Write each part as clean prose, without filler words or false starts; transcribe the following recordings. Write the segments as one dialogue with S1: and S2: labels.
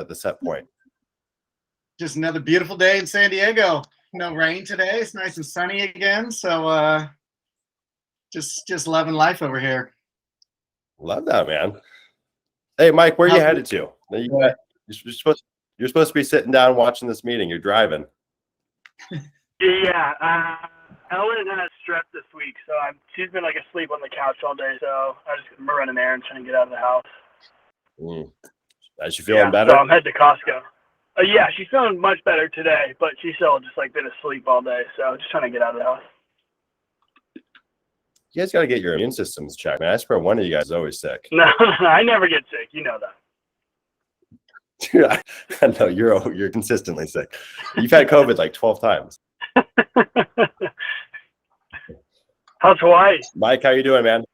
S1: the set point?
S2: Just another beautiful day in San Diego. No rain today. It's nice and sunny again. So just loving life over here.
S1: Love that, man. Hey, Mike, where are you headed to? You're supposed to be sitting down watching this meeting. You're driving.
S3: Yeah, Ellen has strep this week, so she's been like asleep on the couch all day. So I'm running errands trying to get out of the house.
S1: Is she feeling better?
S3: So I'm heading to Costco. Yeah, she's feeling much better today, but she's still just like been asleep all day. So just trying to get out of the house.
S1: You guys got to get your immune systems checked, man. I swear one of you guys is always sick.
S3: No, I never get sick. You know that.
S1: Dude, I know you're consistently sick. You've had COVID like 12 times.
S3: How's Hawaii?
S1: Mike, how you doing, man?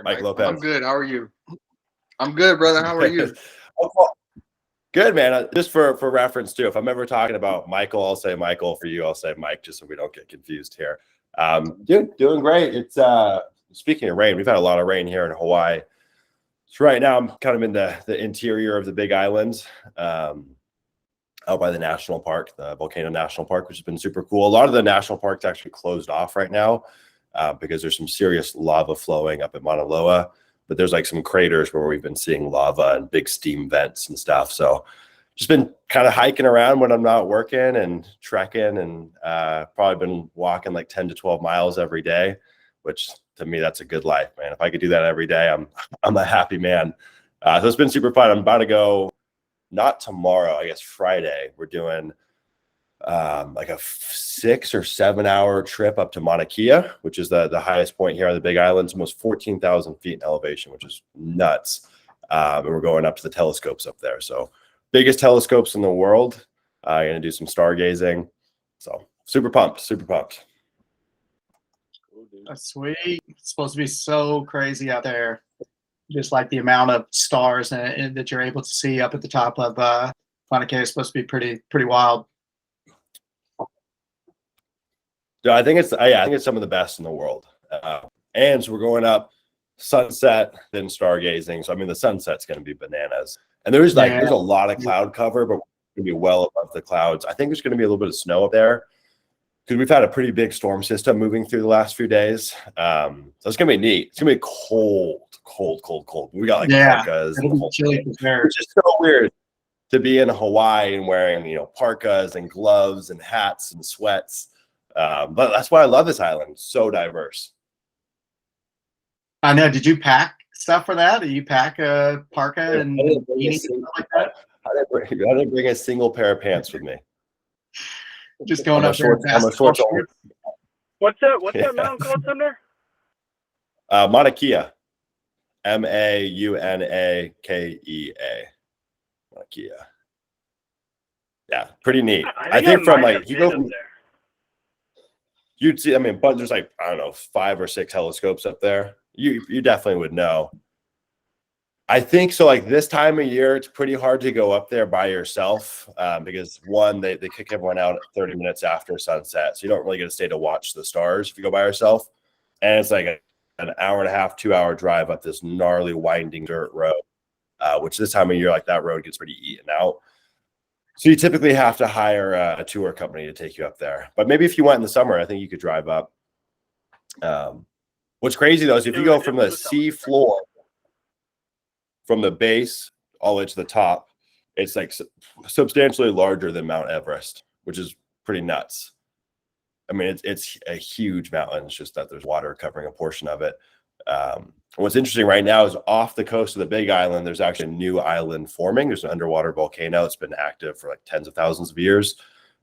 S1: Mike Lopez.
S4: I'm good. How are you? I'm good, brother. How are you?
S1: Good, man. Just for reference too, if I'm ever talking about Michael, I'll say Michael. For you, I'll say Mike, just so we don't get confused here. Doing great. It's speaking of rain, we've had a lot of rain here in Hawaii. So right now I'm kind of in the interior of the Big Island, out by the national park, the Volcano National Park, which has been super cool. A lot of the national parks actually closed off right now because there's some serious lava flowing up at Mauna Loa. But there's like some craters where we've been seeing lava and big steam vents and stuff. So just been kind of hiking around when I'm not working and trekking, and probably been walking like 10 to 12 miles every day, which to me, that's a good life, man. If I could do that every day, I'm a happy man. So it's been super fun. I'm about to go, not tomorrow, I guess Friday. We're doing like a 6 or 7 hour trip up to Mauna Kea, which is the highest point here on the Big Island. It's almost 14,000 feet in elevation, which is nuts. And we're going up to the telescopes up there. So biggest telescopes in the world. Going to do some stargazing. So super pumped.
S2: That's sweet. It's supposed to be so crazy out there. Just like the amount of stars that you're able to see up at the top of Mauna Kea is supposed to be pretty wild.
S1: Yeah, I think it's some of the best in the world. And so we're going up sunset, then stargazing. So I mean, the sunset's going to be bananas. And there's a lot of cloud cover, but we're going to be well above the clouds. I think there's going to be a little bit of snow up there because we've had a pretty big storm system moving through the last few days. So it's going to be neat. It's going to be cold. We got like parkas. And the whole
S2: chilly
S1: thing, which is so weird to be in Hawaii and wearing, parkas and gloves and hats and sweats. But that's why I love this island. It's so diverse.
S2: I know. Did you pack stuff for that? Did you pack a parka and stuff like that?
S1: I didn't bring a single pair of pants with me.
S2: Just going up there.
S3: What's that mountain called, Sumner?
S1: Mauna Kea. Maunakea. Mauna Kea. Yeah, pretty neat. I think from like you go from there. You'd see, but there's like, I don't know, 5 or 6 telescopes up there. You definitely would know. I think so. Like this time of year, it's pretty hard to go up there by yourself because one, they kick everyone out at 30 minutes after sunset. So you don't really get to stay to watch the stars if you go by yourself. And it's like an hour and a half, 2 hour drive up this gnarly winding dirt road, which this time of year, like that road gets pretty eaten out. So you typically have to hire a tour company to take you up there. But maybe if you went in the summer, I think you could drive up. What's crazy, though, is if you go from the sea floor, from the base all the way to the top, it's like substantially larger than Mount Everest, which is pretty nuts. It's a huge mountain. It's just that there's water covering a portion of it. What's interesting right now is off the coast of the Big Island, there's actually a new island forming. There's an underwater volcano. It's been active for like tens of thousands of years.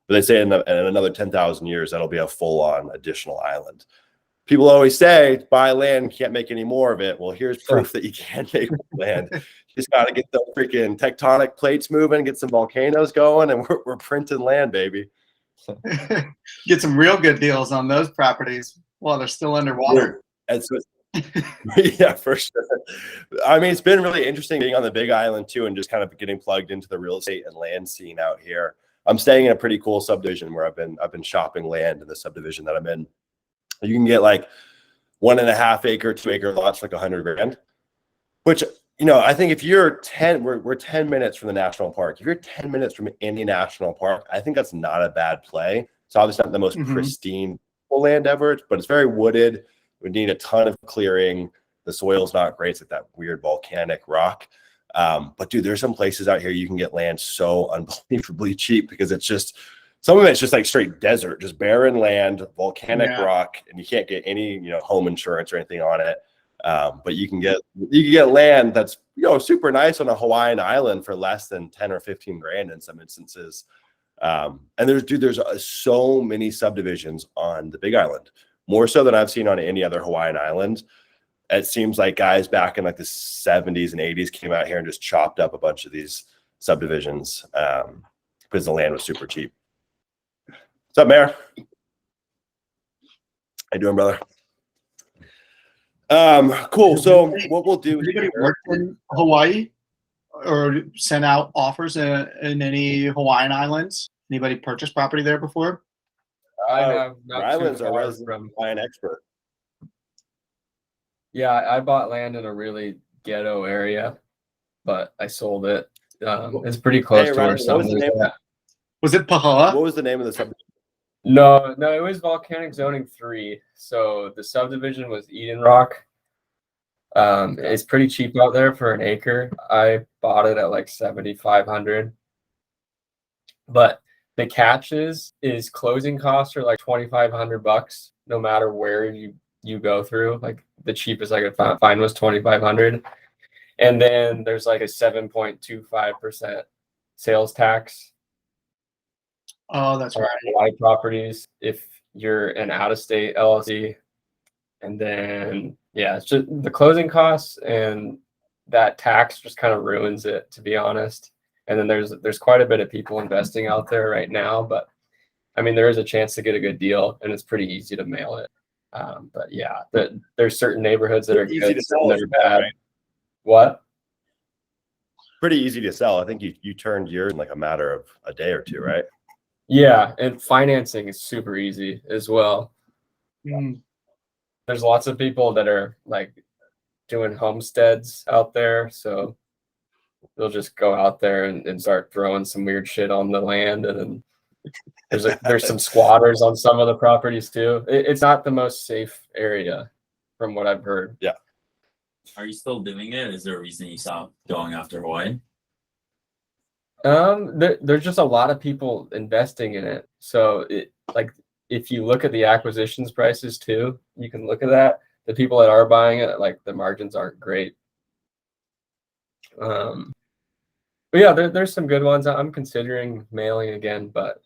S1: But they say in another 10,000 years, that'll be a full-on additional island. People always say, buy land, can't make any more of it. Well, here's proof that you can make land. You just got to get the freaking tectonic plates moving, get some volcanoes going, and we're printing land, baby.
S2: Get some real good deals on those properties while they're still underwater.
S1: Yeah, for sure. It's been really interesting being on the Big Island too, and just kind of getting plugged into the real estate and land scene out here. I'm staying in a pretty cool subdivision where I've been shopping land in the subdivision that I'm in. You can get like 1.5 acre, 2 acre lots, like $100,000. Which, you know, I think if you're 10, we're 10 minutes from the national park. If you're 10 minutes from any national park, I think that's not a bad play. It's obviously not the most pristine land ever, but it's very wooded. We need a ton of clearing. The soil's not great. It's like that weird volcanic rock. But dude, there's some places out here you can get land so unbelievably cheap because it's just, some of it's just like straight desert, just barren land, volcanic rock, and you can't get any, you know, home insurance or anything on it. But you can get land that's, you know, super nice on a Hawaiian island for less than 10 or 15 grand in some instances. And there's so many subdivisions on the Big Island, more so than I've seen on any other Hawaiian island. It seems like guys back in like the 70s and 80s came out here and just chopped up a bunch of these subdivisions because the land was super cheap. What's up, Mayor? How you doing, brother? Cool. So what we'll do.
S2: Anybody worked in Hawaii or sent out offers in any Hawaiian islands? Anybody purchased property there before?
S5: I have not
S1: Ryland's
S5: too
S1: our
S5: far
S1: resident
S5: from.
S1: Hawaiian expert.
S5: Yeah, I bought land in a really ghetto area, but I sold it. It's pretty close
S1: Hey,
S5: to where
S1: Ryland, what was the
S5: Sumner's
S1: name?
S5: at.
S2: Was it Pahoa?
S1: What was the name of the subdivision?
S5: No, it was volcanic zoning 3. So the subdivision was Eden Rock. It's pretty cheap out there for an acre. I bought it at like 7,500. But the catch is closing costs are like $2,500 no matter where you go through. Like the cheapest I could find was 2,500. And then there's like a 7.25% sales tax.
S2: Oh, that's right.
S5: Light properties if you're an out-of-state LLC. And then it's just the closing costs and that tax just kind of ruins it, to be honest. And then there's quite a bit of people investing out there right now, but I mean there is a chance to get a good deal and it's pretty easy to mail it. But yeah, there's certain neighborhoods that are
S1: Easy
S5: good,
S1: to sell
S5: that
S1: as
S5: are
S1: well,
S5: bad.
S1: right?
S5: What?
S1: Pretty easy to sell. I think you turned yours in like a matter of a day or two, right?
S5: Yeah, and financing is super easy as well. There's lots of people that are like doing homesteads out there, so they'll just go out there and start throwing some weird shit on the land, and then there's some squatters on some of the properties too. It's not the most safe area, from what I've heard.
S1: Yeah.
S6: Are you still doing it? Is there a reason you stopped going after Hawaii?
S5: There's just a lot of people investing in it. So if you look at the acquisitions prices too, you can look at that. The people that are buying it, like the margins aren't great. But yeah, there's some good ones. I'm considering mailing again, but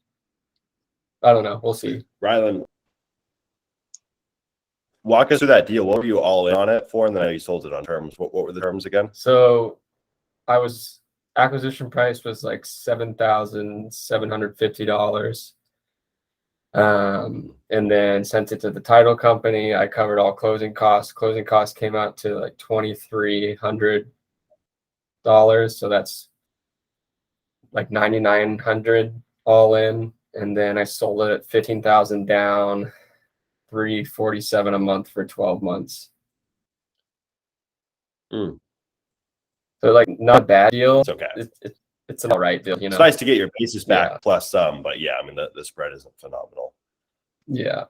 S5: I don't know. We'll see.
S1: Ryland, walk us through that deal. What were you all in on it for? And then you sold it on terms. What were the terms again?
S5: So acquisition price was like $7,750. And then sent it to the title company. I covered all closing costs. Closing costs came out to like $2,300. So that's like $9,900 all in. And then I sold it at $15,000 down, $347 a month for 12 months. So like not a bad deal.
S1: It's okay.
S5: It's an all right deal, you know.
S1: It's nice to get your basis back
S5: Yeah.
S1: plus some, but yeah, I mean the spread isn't phenomenal.
S5: Yeah.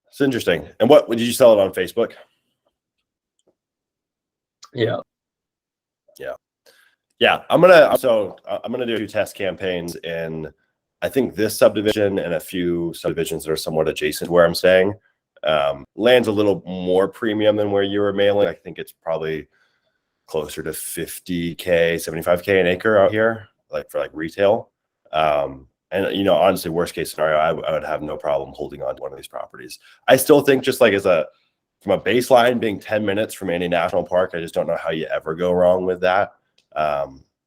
S1: It's interesting. And what did you sell it on Facebook?
S5: Yeah.
S1: Yeah, I'm gonna do 2 test campaigns in I think this subdivision and a few subdivisions that are somewhat adjacent to where I'm staying. Land's a little more premium than where you were mailing. I think it's probably closer to 50K, 75K an acre out here, like for like retail. And you know, honestly, worst case scenario, I would have no problem holding on to one of these properties. I still think just like from a baseline being 10 minutes from any national park, I just don't know how you ever go wrong with that.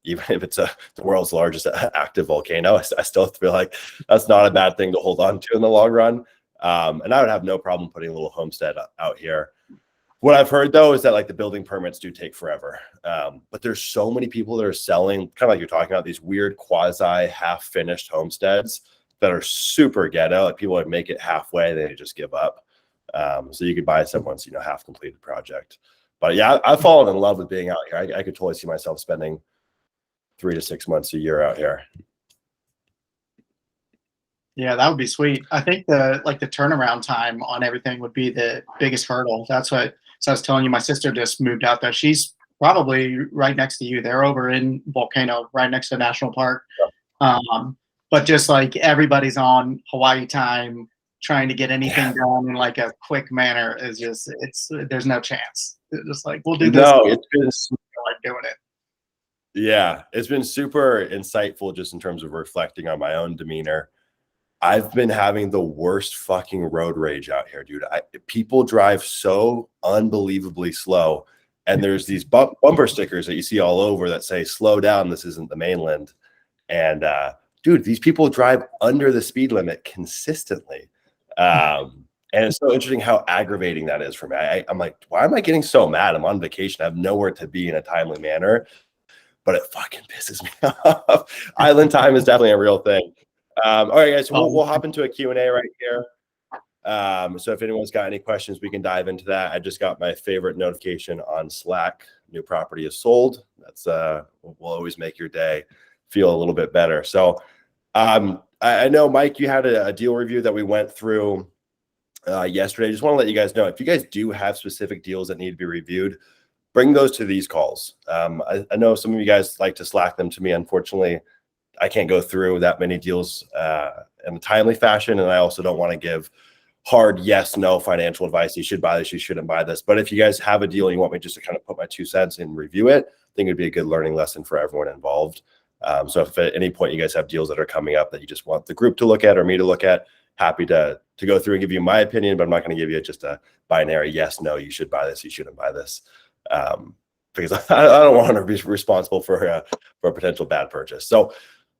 S1: Even if it's the world's largest active volcano, I still feel like that's not a bad thing to hold on to in the long run. And I would have no problem putting a little homestead out here. What I've heard though is that like the building permits do take forever. But there's so many people that are selling, kind of like you're talking about, these weird quasi half finished homesteads that are super ghetto. Like people would make it halfway, they just give up. So you could buy someone's, half completed project. But yeah, I've fallen in love with being out here. I could totally see myself spending 3 to 6 months a year out here.
S2: Yeah, that would be sweet. I think the turnaround time on everything would be the biggest hurdle. That's what. So I was telling you, my sister just moved out there. She's probably right next to you. They're over in Volcano, right next to National Park. But just like everybody's on Hawaii time, trying to get anything done in like a quick manner is just there's no chance. It's just like we'll do this.
S1: No, it's been
S2: like doing it.
S1: Yeah, it's been super insightful just in terms of reflecting on my own demeanor. I've been having the worst fucking road rage out here, dude. People drive so unbelievably slow, and there's these bumper stickers that you see all over that say "Slow down, this isn't the mainland." And dude, these people drive under the speed limit consistently, and it's so interesting how aggravating that is for me. I'm like, why am I getting so mad? I'm on vacation. I have nowhere to be in a timely manner, but it fucking pisses me off. Island time is definitely a real thing. All right, guys, so we'll hop into a Q&A right here. So if anyone's got any questions, we can dive into that. I just got my favorite notification on Slack. New property is sold. That's will always make your day feel a little bit better. So I know, Mike, you had a deal review that we went through yesterday. I just want to let you guys know, if you guys do have specific deals that need to be reviewed, bring those to these calls. I know some of you guys like to Slack them to me. Unfortunately, I can't go through that many deals in a timely fashion. And I also don't want to give hard yes, no financial advice. You should buy this, you shouldn't buy this. But if you guys have a deal and you want me just to kind of put my 2 cents and review it, I think it'd be a good learning lesson for everyone involved. So if at any point you guys have deals that are coming up that you just want the group to look at or me to look at, happy to go through and give you my opinion, but I'm not going to give you just a binary yes, no, you should buy this, you shouldn't buy this. Because I don't want to be responsible for a potential bad purchase. So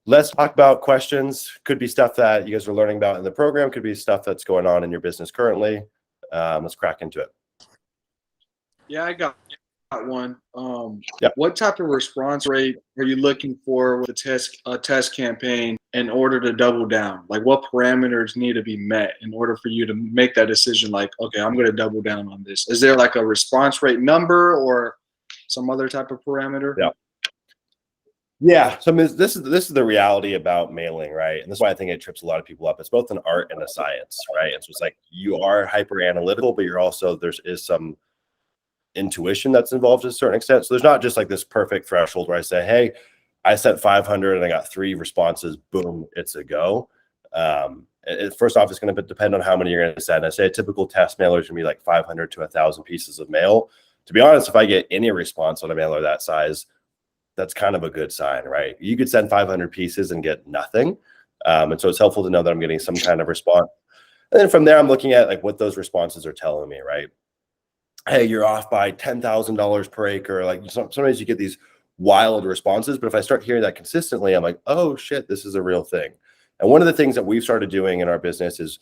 S1: let's talk about questions. Could be stuff that you guys are learning about in the program. Could be stuff that's going on in your business currently. Let's crack into it.
S4: Yeah, I got one.
S1: Yep.
S4: What type of response rate are you looking for with a test campaign in order to double down? Like, what parameters need to be met in order for you to make that decision? Like, okay, I'm going to double down on this. Is there like a response rate number or some other type of parameter?
S1: Yeah. Yeah, so I mean, this is the reality about mailing, right? And this is why I think it trips a lot of people up. It's both an art and a science, right? And so it's like you are hyper analytical, but you're also there is some intuition that's involved to a certain extent. So there's not just like this perfect threshold where I say, hey, I sent 500 and I got 3 responses. Boom, it's a go. First off, it's going to depend on how many you're going to send. I say a typical test mailer is going to be like 500 to 1,000 pieces of mail. To be honest, if I get any response on a mailer that size, that's kind of a good sign, right? You could send 500 pieces and get nothing. And so it's helpful to know that I'm getting some kind of response. And then from there, I'm looking at like what those responses are telling me, right? Hey, you're off by $10,000 per acre. Like sometimes you get these wild responses, but if I start hearing that consistently, I'm like, oh shit, this is a real thing. And one of the things that we've started doing in our business is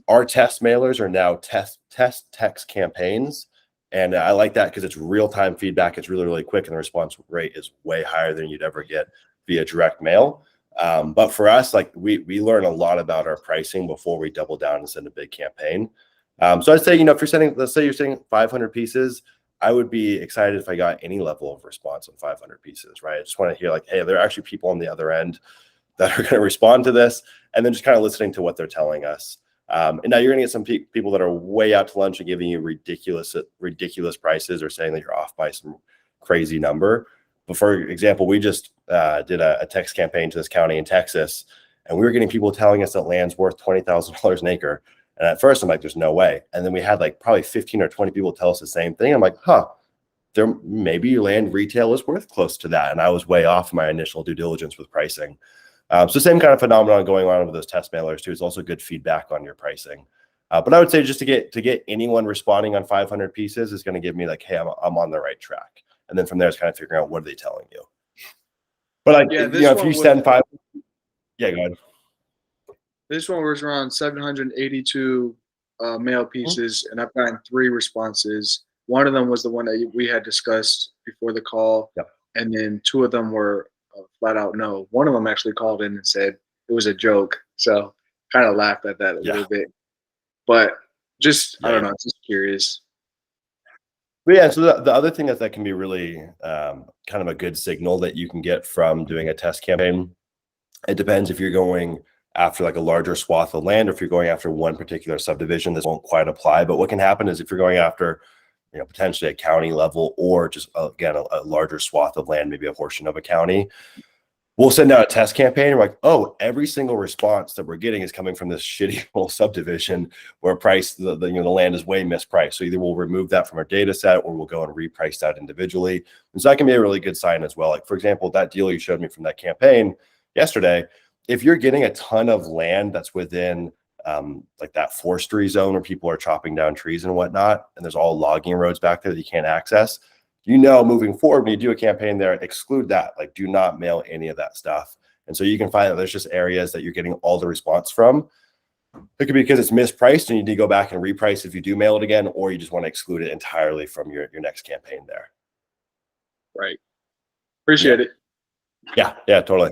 S1: our test mailers are now test text campaigns. And I like that because it's real-time feedback. It's really, really quick, and the response rate is way higher than you'd ever get via direct mail. But for us, like we learn a lot about our pricing before we double down and send a big campaign. So I'd say, if you're sending, let's say you're sending 500 pieces, I would be excited if I got any level of response on 500 pieces, right? I just want to hear like, hey, there are actually people on the other end that are going to respond to this, and then just kind of listening to what they're telling us. And now you're going to get some people that are way out to lunch and giving you ridiculous prices or saying that you're off by some crazy number. But for example, we just did a text campaign to this county in Texas, and we were getting people telling us that land's worth $20,000 an acre. And at first I'm like, there's no way. And then we had like probably 15 or 20 people tell us the same thing. I'm like, there maybe land retail is worth close to that. And I was way off my initial due diligence with pricing. So same kind of phenomenon going on with those test mailers too. It's also good feedback on your pricing. But I would say just to get anyone responding on 500 pieces is going to give me like, hey, I'm on the right track. And then from there, it's kind of figuring out what are they telling you. But like, if you send 5, go ahead.
S4: This one was around 782 mail pieces, and I've gotten 3 responses. One of them was the one that we had discussed before the call, and then 2 of them were flat out no. One of them actually called in and said it was a joke, so kind of laughed at that a little bit. But just I don't know, just curious.
S1: But yeah, so the other thing that can be really kind of a good signal that you can get from doing a test campaign. It depends if you're going after like a larger swath of land, or if you're going after one particular subdivision. This won't quite apply, but what can happen is if you're going after, potentially a county level, or just again a larger swath of land, maybe a portion of a county, we'll send out a test campaign. And we're like, oh, every single response that we're getting is coming from this shitty little subdivision where the land is way mispriced. So either we'll remove that from our data set, or we'll go and reprice that individually. And so that can be a really good sign as well. Like, for example, that deal you showed me from that campaign yesterday, if you're getting a ton of land that's within like that forestry zone where people are chopping down trees and whatnot, and there's all logging roads back there that you can't access, moving forward, when you do a campaign there, exclude that. Like, do not mail any of that stuff. And so you can find that there's just areas that you're getting all the response from. It could be because it's mispriced and you need to go back and reprice if you do mail it again, or you just want to exclude it entirely from your next campaign there.
S4: Right. Appreciate it.
S1: Yeah, totally.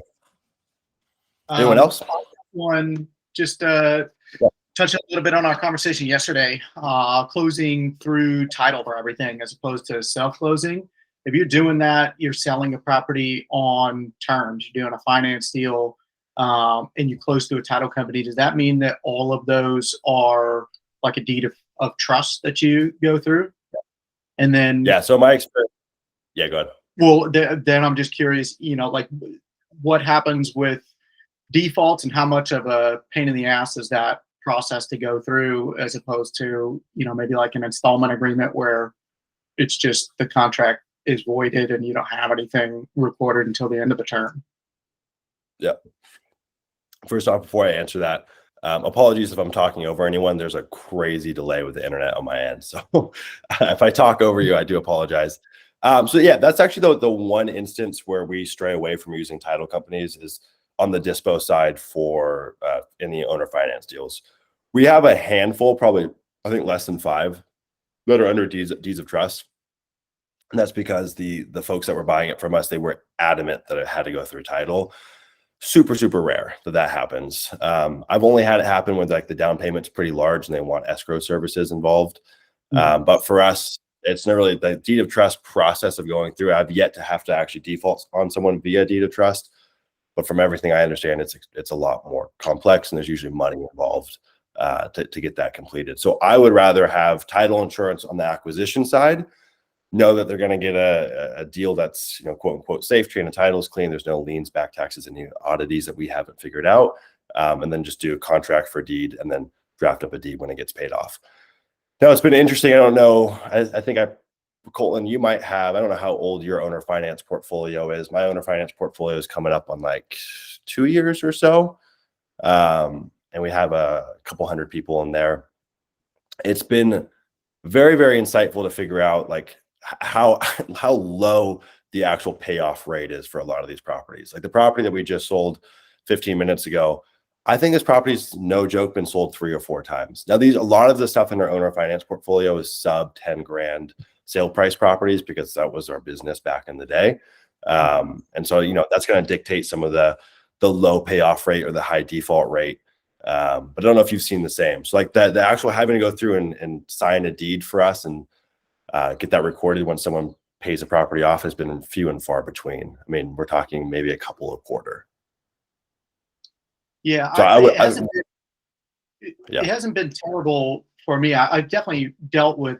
S1: Anyone else?
S2: One, just touch a little bit on our conversation yesterday, closing through title for everything as opposed to self-closing. If you're doing that, you're selling a property on terms, you're doing a finance deal, and you close through a title company. Does that mean that all of those are like a deed of trust that you go through? And then
S1: so my experience. Yeah, go ahead.
S2: Well, then I'm just curious, like what happens with defaults and how much of a pain in the ass is that process to go through, as opposed to, maybe like an installment agreement where it's just the contract is voided and you don't have anything recorded until the end of the term.
S1: Yeah. First off, before I answer that, apologies if I'm talking over anyone. There's a crazy delay with the internet on my end. So if I talk over you, I do apologize. So yeah, that's actually the one instance where we stray away from using title companies is on the dispo side for in the owner finance deals. We have a handful, probably I think less than 5, that are under deeds of trust. And that's because the folks that were buying it from us, they were adamant that it had to go through title. Super, super rare that happens. I've only had it happen when like the down payment's pretty large and they want escrow services involved. But for us, it's not really the deed of trust process of going through. I've yet to have to actually default on someone via deed of trust. But from everything I understand, it's a lot more complex, and there's usually money involved to get that completed. So I would rather have title insurance on the acquisition side, know that they're going to get a deal that's, quote unquote safe, chain of title is clean, there's no liens, back taxes, any oddities that we haven't figured out, and then just do a contract for deed and then draft up a deed when it gets paid off. Now, it's been interesting. I don't know. I think Colton, you might have, I don't know how old your owner finance portfolio is. My owner finance portfolio is coming up on like 2 years or so. And we have a couple hundred people in there. It's been very, very insightful to figure out like how low the actual payoff rate is for a lot of these properties. Like the property that we just sold 15 minutes ago, I think this property's, no joke, been sold 3 or 4 times. Now, a lot of the stuff in our owner finance portfolio is sub 10 grand sale price properties because that was our business back in the day. And so, that's going to dictate some of the low payoff rate or the high default rate. But I don't know if you've seen the same. So like the actual having to go through and sign a deed for us and get that recorded when someone pays a property off has been few and far between. I mean, we're talking maybe a couple a quarter.
S2: Yeah,
S1: So
S2: it hasn't been terrible for me. I've definitely dealt with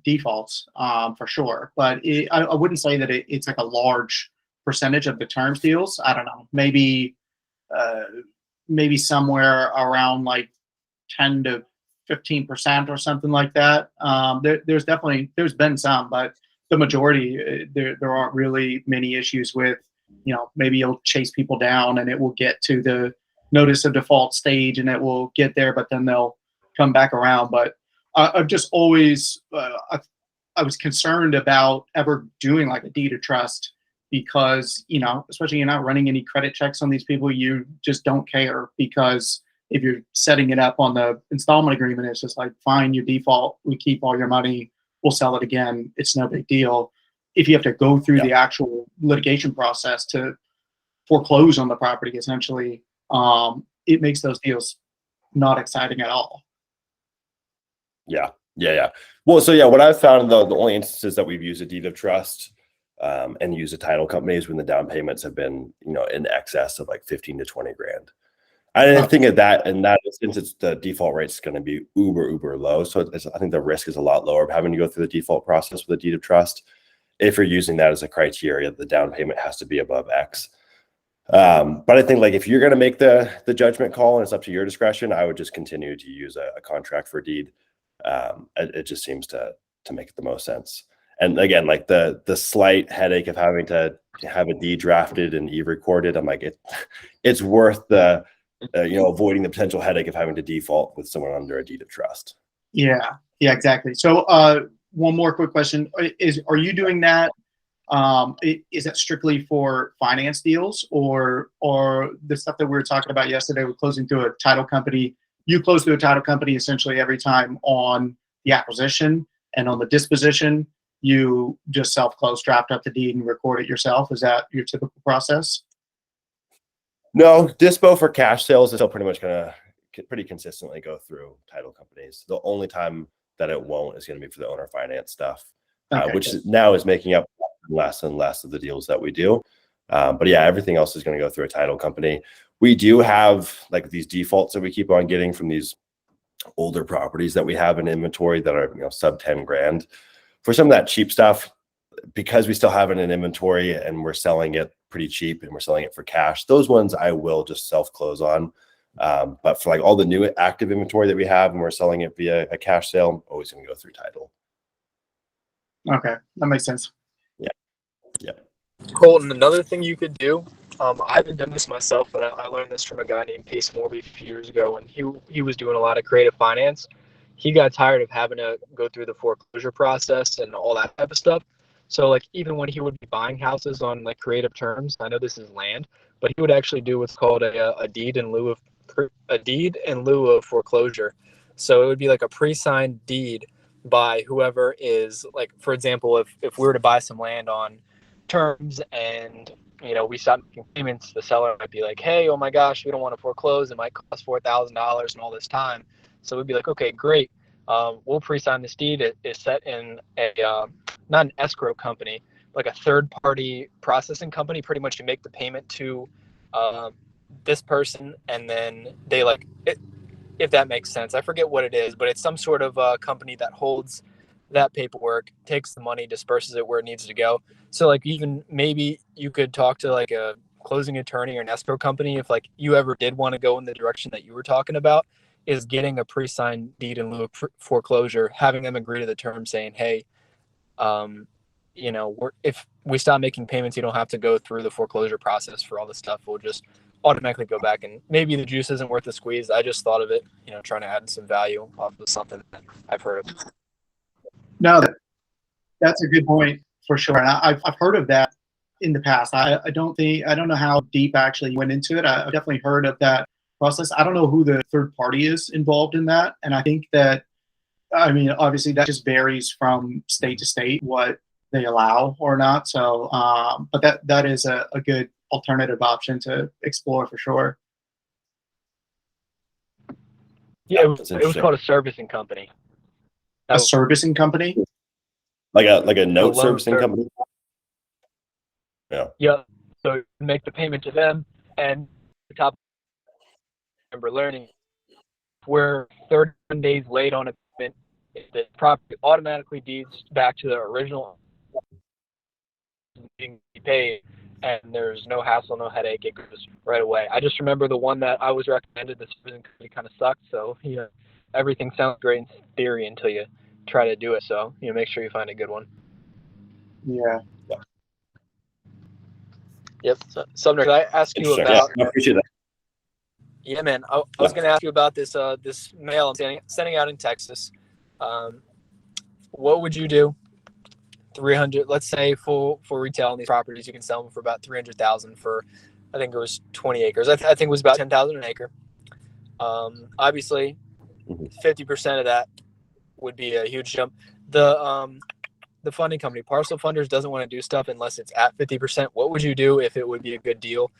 S2: defaults for sure, but I wouldn't say that it's like a large percentage of the terms deals. I don't know, maybe somewhere around like 10 to 15% or something like that. There's been some, but the majority there aren't really many issues with, maybe you'll chase people down and it will get to the notice of default stage and it will get there, but then they'll come back around. But I've just always I was concerned about ever doing like a deed of trust because, especially you're not running any credit checks on these people, you just don't care, because if you're setting it up on the installment agreement, it's just like, fine, you default, we keep all your money, we'll sell it again, it's no big deal. If you have to go through the actual litigation process to foreclose on the property, essentially, it makes those deals not exciting at all.
S1: Yeah, Yeah. Well, so yeah, what I've found the only instances that we've used a deed of trust and used a title company is when the down payments have been, in excess of like 15 to 20 grand. I didn't think of that, and that since it's the default rate is going to be uber low, so I think the risk is a lot lower of having to go through the default process with a deed of trust. If you're using that as a criteria, the down payment has to be above X. But I think like if you're going to make the judgment call and it's up to your discretion, I would just continue to use a contract for deed. It just seems to make the most sense. And again, like the slight headache of having to have a deed drafted and e-recorded, I'm like, it's worth the avoiding the potential headache of having to default with someone under a deed of trust.
S2: Yeah, exactly. So one more quick question. Are you doing that? Is that strictly for finance deals or the stuff that we were talking about yesterday with closing through a title company? You close through a title company essentially every time on the acquisition, and on the disposition, you just self-close, draft up the deed and record it yourself. Is that your typical process?
S1: No, dispo for cash sales is still pretty much going to pretty consistently go through title companies. The only time that it won't is going to be for the owner finance stuff, which now is making up less and less of the deals that we do. But yeah, everything else is going to go through a title company. We do have like these defaults that we keep on getting from these older properties that we have in inventory that are sub 10 grand. For some of that cheap stuff, because we still have it in inventory and we're selling it pretty cheap and we're selling it for cash, those ones I will just self-close on. But for like all the new active inventory that we have and we're selling it via a cash sale, I'm always going to go through title.
S2: Okay, that makes sense.
S1: Yeah.
S7: Colton, another thing you could do, I haven't done this myself, but I learned this from a guy named Pace Morby a few years ago, and he was doing a lot of creative finance. He got tired of having to go through the foreclosure process and all that type of stuff. So like even when he would be buying houses on like creative terms, I know this is land, but he would actually do what's called a deed in lieu of foreclosure. So it would be like a pre-signed deed by whoever is like, for example, if we were to buy some land on terms and we stop making payments, the seller might be like, hey, oh my gosh, we don't want to foreclose, it might cost $4,000 and all this time. So we'd be like, okay, great, we'll pre-sign this deed. It is set in a not an escrow company, like a third party processing company. Pretty much you make the payment to this person, and then they like it, if that makes sense. I forget what it is, but it's some sort of company that holds that paperwork, takes the money, disperses it where it needs to go. So like even maybe you could talk to like a closing attorney or an escrow company if like you ever did want to go in the direction that you were talking about, is getting a pre-signed deed in lieu of foreclosure, having them agree to the terms saying, hey, if we stop making payments, you don't have to go through the foreclosure process for all this stuff. We'll just automatically go back, and maybe the juice isn't worth the squeeze. I just thought of it, trying to add some value off of something that I've heard of.
S2: No, that's a good point for sure. And I've heard of that in the past. I don't know how deep I actually went into it. I've definitely heard of that process. I don't know who the third party is involved in that. And I think that, obviously that just varies from state to state, what they allow or not. So, but that is a good alternative option to explore for sure.
S7: Yeah, it was called a servicing company.
S2: A servicing company?
S1: Like a note servicing company? Yeah.
S7: Yeah. So you make the payment to them, and the top, I remember learning, we're 31 days late on a payment, the property automatically deeds back to the original being paid, and there's no hassle, no headache. It goes right away. I just remember the one that I was recommended, the servicing company kind of sucked. So everything sounds great in theory until you try to do it. So make sure you find a good one.
S2: Yeah.
S7: Yep. So, Sumner, could I ask you about?
S1: Yeah, I appreciate that.
S7: Yeah, man. I was going to ask you about this this mail I'm sending out in Texas. What would you do? 300. Let's say for retail on these properties, you can sell them for about 300,000 for, I think it was 20 acres. I think it was about 10,000 an acre. Obviously, 50% of that would be a huge jump. The funding company, Parcel Funders, doesn't want to do stuff unless it's at 50%. What would you do if it would be a good deal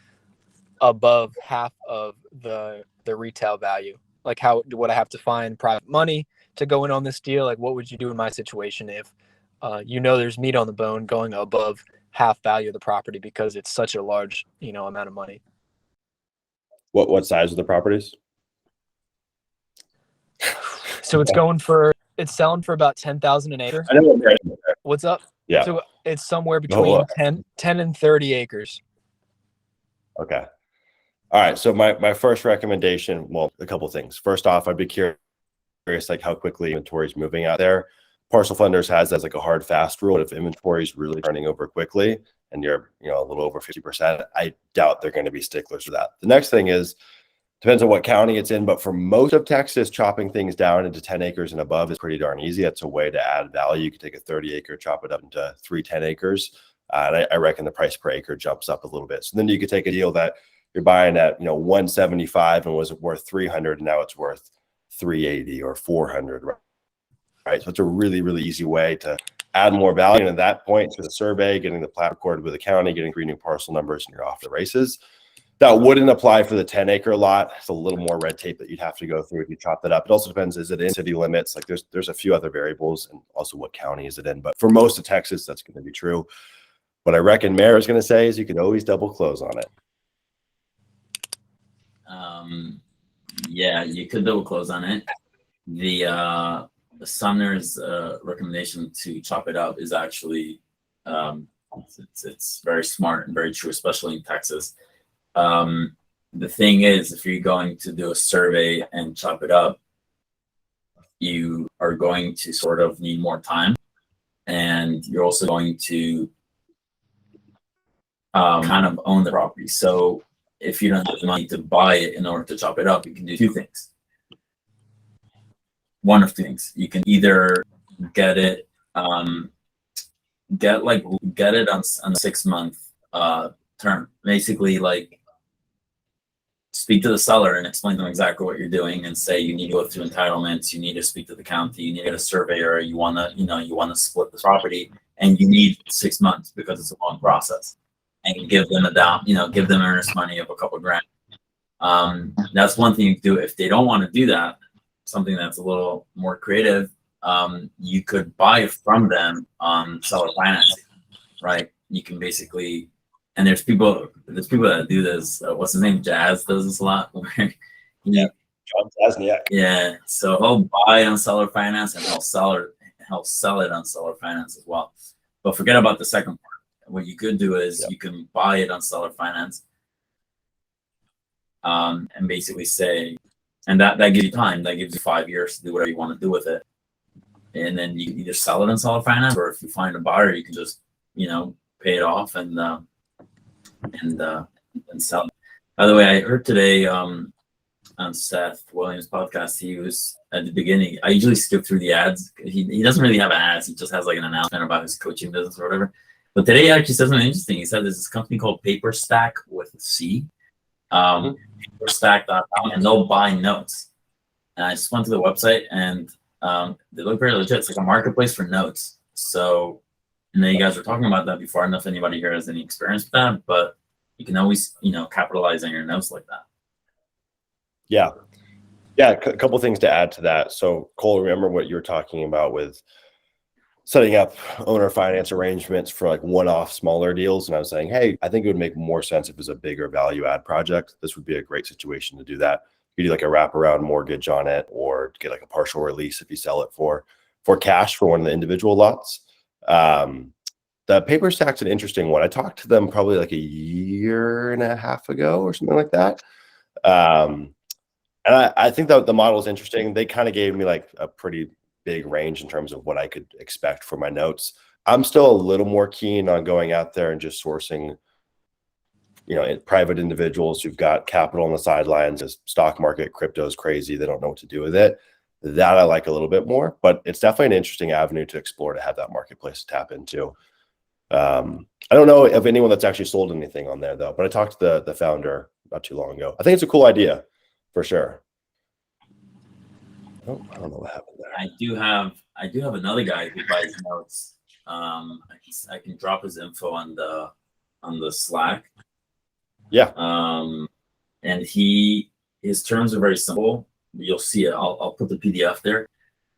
S7: above half of the retail value? Like, how would I have to find private money to go in on this deal? Like, what would you do in my situation if there's meat on the bone going above half value of the property because it's such a large, amount of money?
S1: What size are the properties?
S7: So it's selling for about 10,000 an acre.
S1: I know what you're saying.
S7: What's up?
S1: Yeah.
S7: So it's somewhere between 10 and 30 acres.
S1: Okay. All right. So my first recommendation, well, a couple things. First off, I'd be curious like how quickly inventory is moving out there. Parcel Funders has as like a hard fast rule. If inventory is really turning over quickly and you're a little over 50%, I doubt they're going to be sticklers for that. The next thing is, depends on what county it's in, but for most of Texas, chopping things down into 10 acres and above is pretty darn easy. That's a way to add value. You can take a 30 acre, chop it up into 3 10 acres. And I reckon the price per acre jumps up a little bit. So then you could take a deal that you're buying at 175 and was worth 300, and now it's worth 380 or 400, right? So it's a really, really easy way to add more value. And at that point, to the survey, getting the plat recorded with the county, getting 3 new parcel numbers, and you're off the races. That wouldn't apply for the 10 acre lot. It's a little more red tape that you'd have to go through if you chop that up. It also depends, is it in city limits? Like there's a few other variables, and also what county is it in. But for most of Texas, that's going to be true. What I reckon Mayor is going to say is you can always double close on it.
S6: Yeah, you could double close on it. The Sumner's recommendation to chop it up is actually it's very smart and very true, especially in Texas. The thing is, if you're going to do a survey and chop it up, you are going to sort of need more time, and you're also going to kind of own the property. So if you don't have the money to buy it in order to chop it up, you can do 2 things. One of 2 things. You can either get it on a 6-month term. Basically, like, speak to the seller and explain to them exactly what you're doing, and say you need to go through entitlements, you need to speak to the county, you need to get a surveyor, you want to split this property, and you need 6 months because it's a long process. And you give them give them earnest money of a couple grand. That's one thing you can do. If they don't want to do that, something that's a little more creative, you could buy from them on seller financing, right? You can basically, and there's people that do this. What's his name? Jazz does this a lot.
S1: Yeah, John Zasniak.
S6: Yeah, so he'll buy on seller finance and he'll sell it on seller finance as well. But forget about the second part. What you could do is you can buy it on seller finance, and basically say, and that gives you time. That gives you 5 years to do whatever you want to do with it, and then you can either sell it on seller finance, or if you find a buyer, you can just pay it off and sell it. By the way, I heard today on Seth Williams' podcast, he was at the beginning. I usually skip through the ads. He doesn't really have ads. He just has like an announcement about his coaching business or whatever. But today he actually said something interesting. He said there's this company called PaperStack with a C, paperstack.com, and they'll buy notes. And I just went to the website, and they look very legit. It's like a marketplace for notes. So, and then you guys were talking about that before. I don't know if anybody here has any experience with that, but you can always, capitalize on your notes like that.
S1: Yeah. A couple things to add to that. So Cole, remember what you were talking about with setting up owner finance arrangements for like one-off smaller deals. And I was saying, hey, I think it would make more sense if it was a bigger value add project. This would be a great situation to do that. You do like a wraparound mortgage on it, or get like a partial release if you sell it for cash for one of the individual lots. The PaperStack's an interesting one. I talked to them probably like a year and a half ago or something like that. And I think that the model is interesting. They kind of gave me like a pretty big range in terms of what I could expect for my notes. I'm still a little more keen on going out there and just sourcing, private individuals who've got capital on the sidelines. As stock market, crypto is crazy. They don't know what to do with it. That I like a little bit more, but it's definitely an interesting avenue to explore, to have that marketplace to tap into. I don't know of anyone that's actually sold anything on there though, but I talked to the founder not too long ago. I think it's a cool idea for sure. Oh, I don't know what happened there.
S6: I do have another guy who buys notes. I can drop his info on the Slack.
S1: Yeah.
S6: And his terms are very simple. You'll see it. I'll put the PDF there.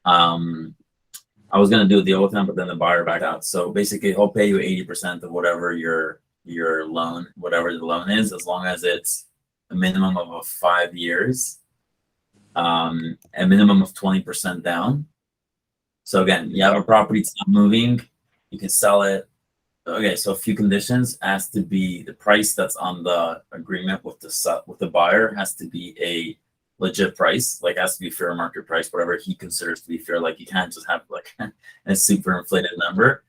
S6: I was gonna do a deal with him, but then the buyer backed out. So basically, he'll pay you 80% of whatever your loan, whatever the loan is, as long as it's a minimum of 5 years, a minimum of 20% down. So again, you have a property, it's not moving, you can sell it. Okay, so a few conditions: has to be the price that's on the agreement with the buyer has to be a legit price, like has to be fair market price, whatever he considers to be fair. Like you can't just have like a super inflated number.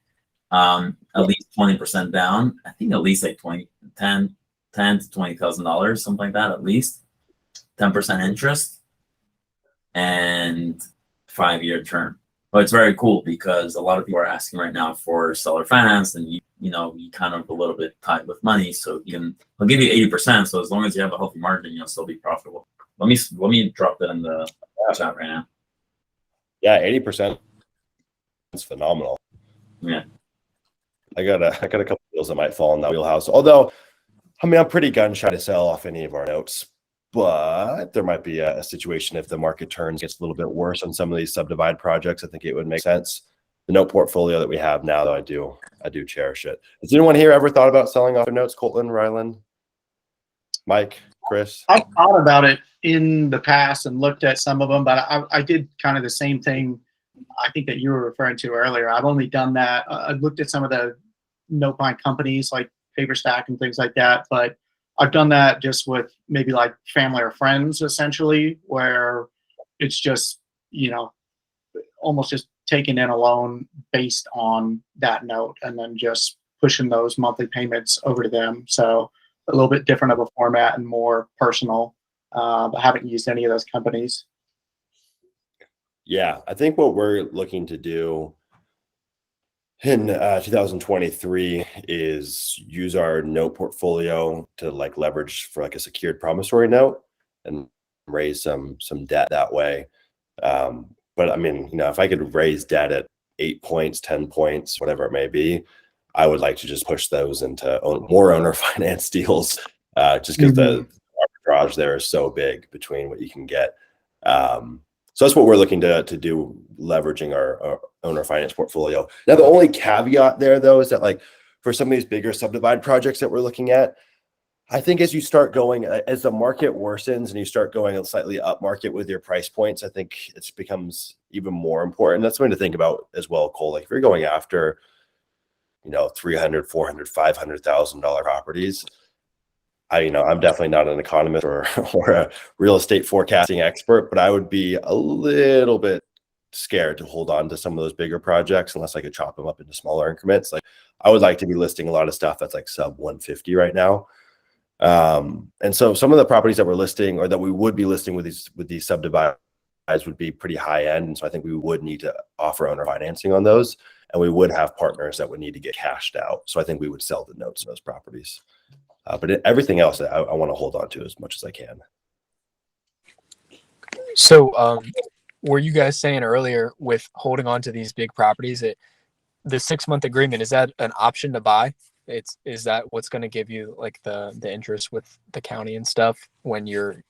S6: At least 20% down. I think at least like 10 to $20,000, something like that. At least 10% interest and 5-year term. But it's very cool because a lot of people are asking right now for seller finance, and you kind of a little bit tight with money, so I'll give you 80%. So as long as you have a healthy margin, you'll still be profitable. Let me drop that in the chat right now.
S1: Yeah, 80%. It's phenomenal.
S6: Yeah.
S1: I got a couple deals that might fall in that wheelhouse. Although, I mean, I'm pretty gun shy to sell off any of our notes, but there might be a situation if the market turns, gets a little bit worse on some of these subdivide projects. I think it would make sense. The note portfolio that we have now, though, I do cherish it. Has anyone here ever thought about selling off their notes? Colton, Ryland, Mike, Chris?
S2: I've thought about it in the past and looked at some of them, but I did kind of the same thing I think that you were referring to earlier. I've only done that. I've looked at some of the note buying companies like PaperStack and things like that, but I've done that just with maybe like family or friends, essentially, where it's just, almost just taking in a loan based on that note and then just pushing those monthly payments over to them. So a little bit different of a format and more personal, but haven't used any of those companies.
S1: Yeah, I think what we're looking to do in 2023 is use our note portfolio to like leverage for like a secured promissory note and raise some debt that way. But I mean, if I could raise debt at 8 points, 10 points, whatever it may be, I would like to just push those into more owner finance deals, just because the arbitrage there is so big between what you can get. So that's what we're looking to do, leveraging our owner finance portfolio. Now, the only caveat there, though, is that like for some of these bigger subdivide projects that we're looking at, I think as you start going, as the market worsens and you start going slightly up market with your price points, I think it becomes even more important. That's something to think about as well, Cole. Like if you're going after, $300,000, $400,000, $500,000 properties, I'm definitely not an economist or a real estate forecasting expert, but I would be a little bit scared to hold on to some of those bigger projects unless I could chop them up into smaller increments. Like I would like to be listing a lot of stuff that's like sub 150 right now. And so some of the properties that we're listing or that we would be listing with these subdivides would be pretty high end. And so I think we would need to offer owner financing on those, and we would have partners that would need to get cashed out. So I think we would sell the notes in those properties. But everything else I want to hold on to as much as I can.
S7: So, were you guys saying earlier with holding on to these big properties, the 6-month agreement, is that an option to buy? Is that what's going to give you like the interest with the county and stuff when you're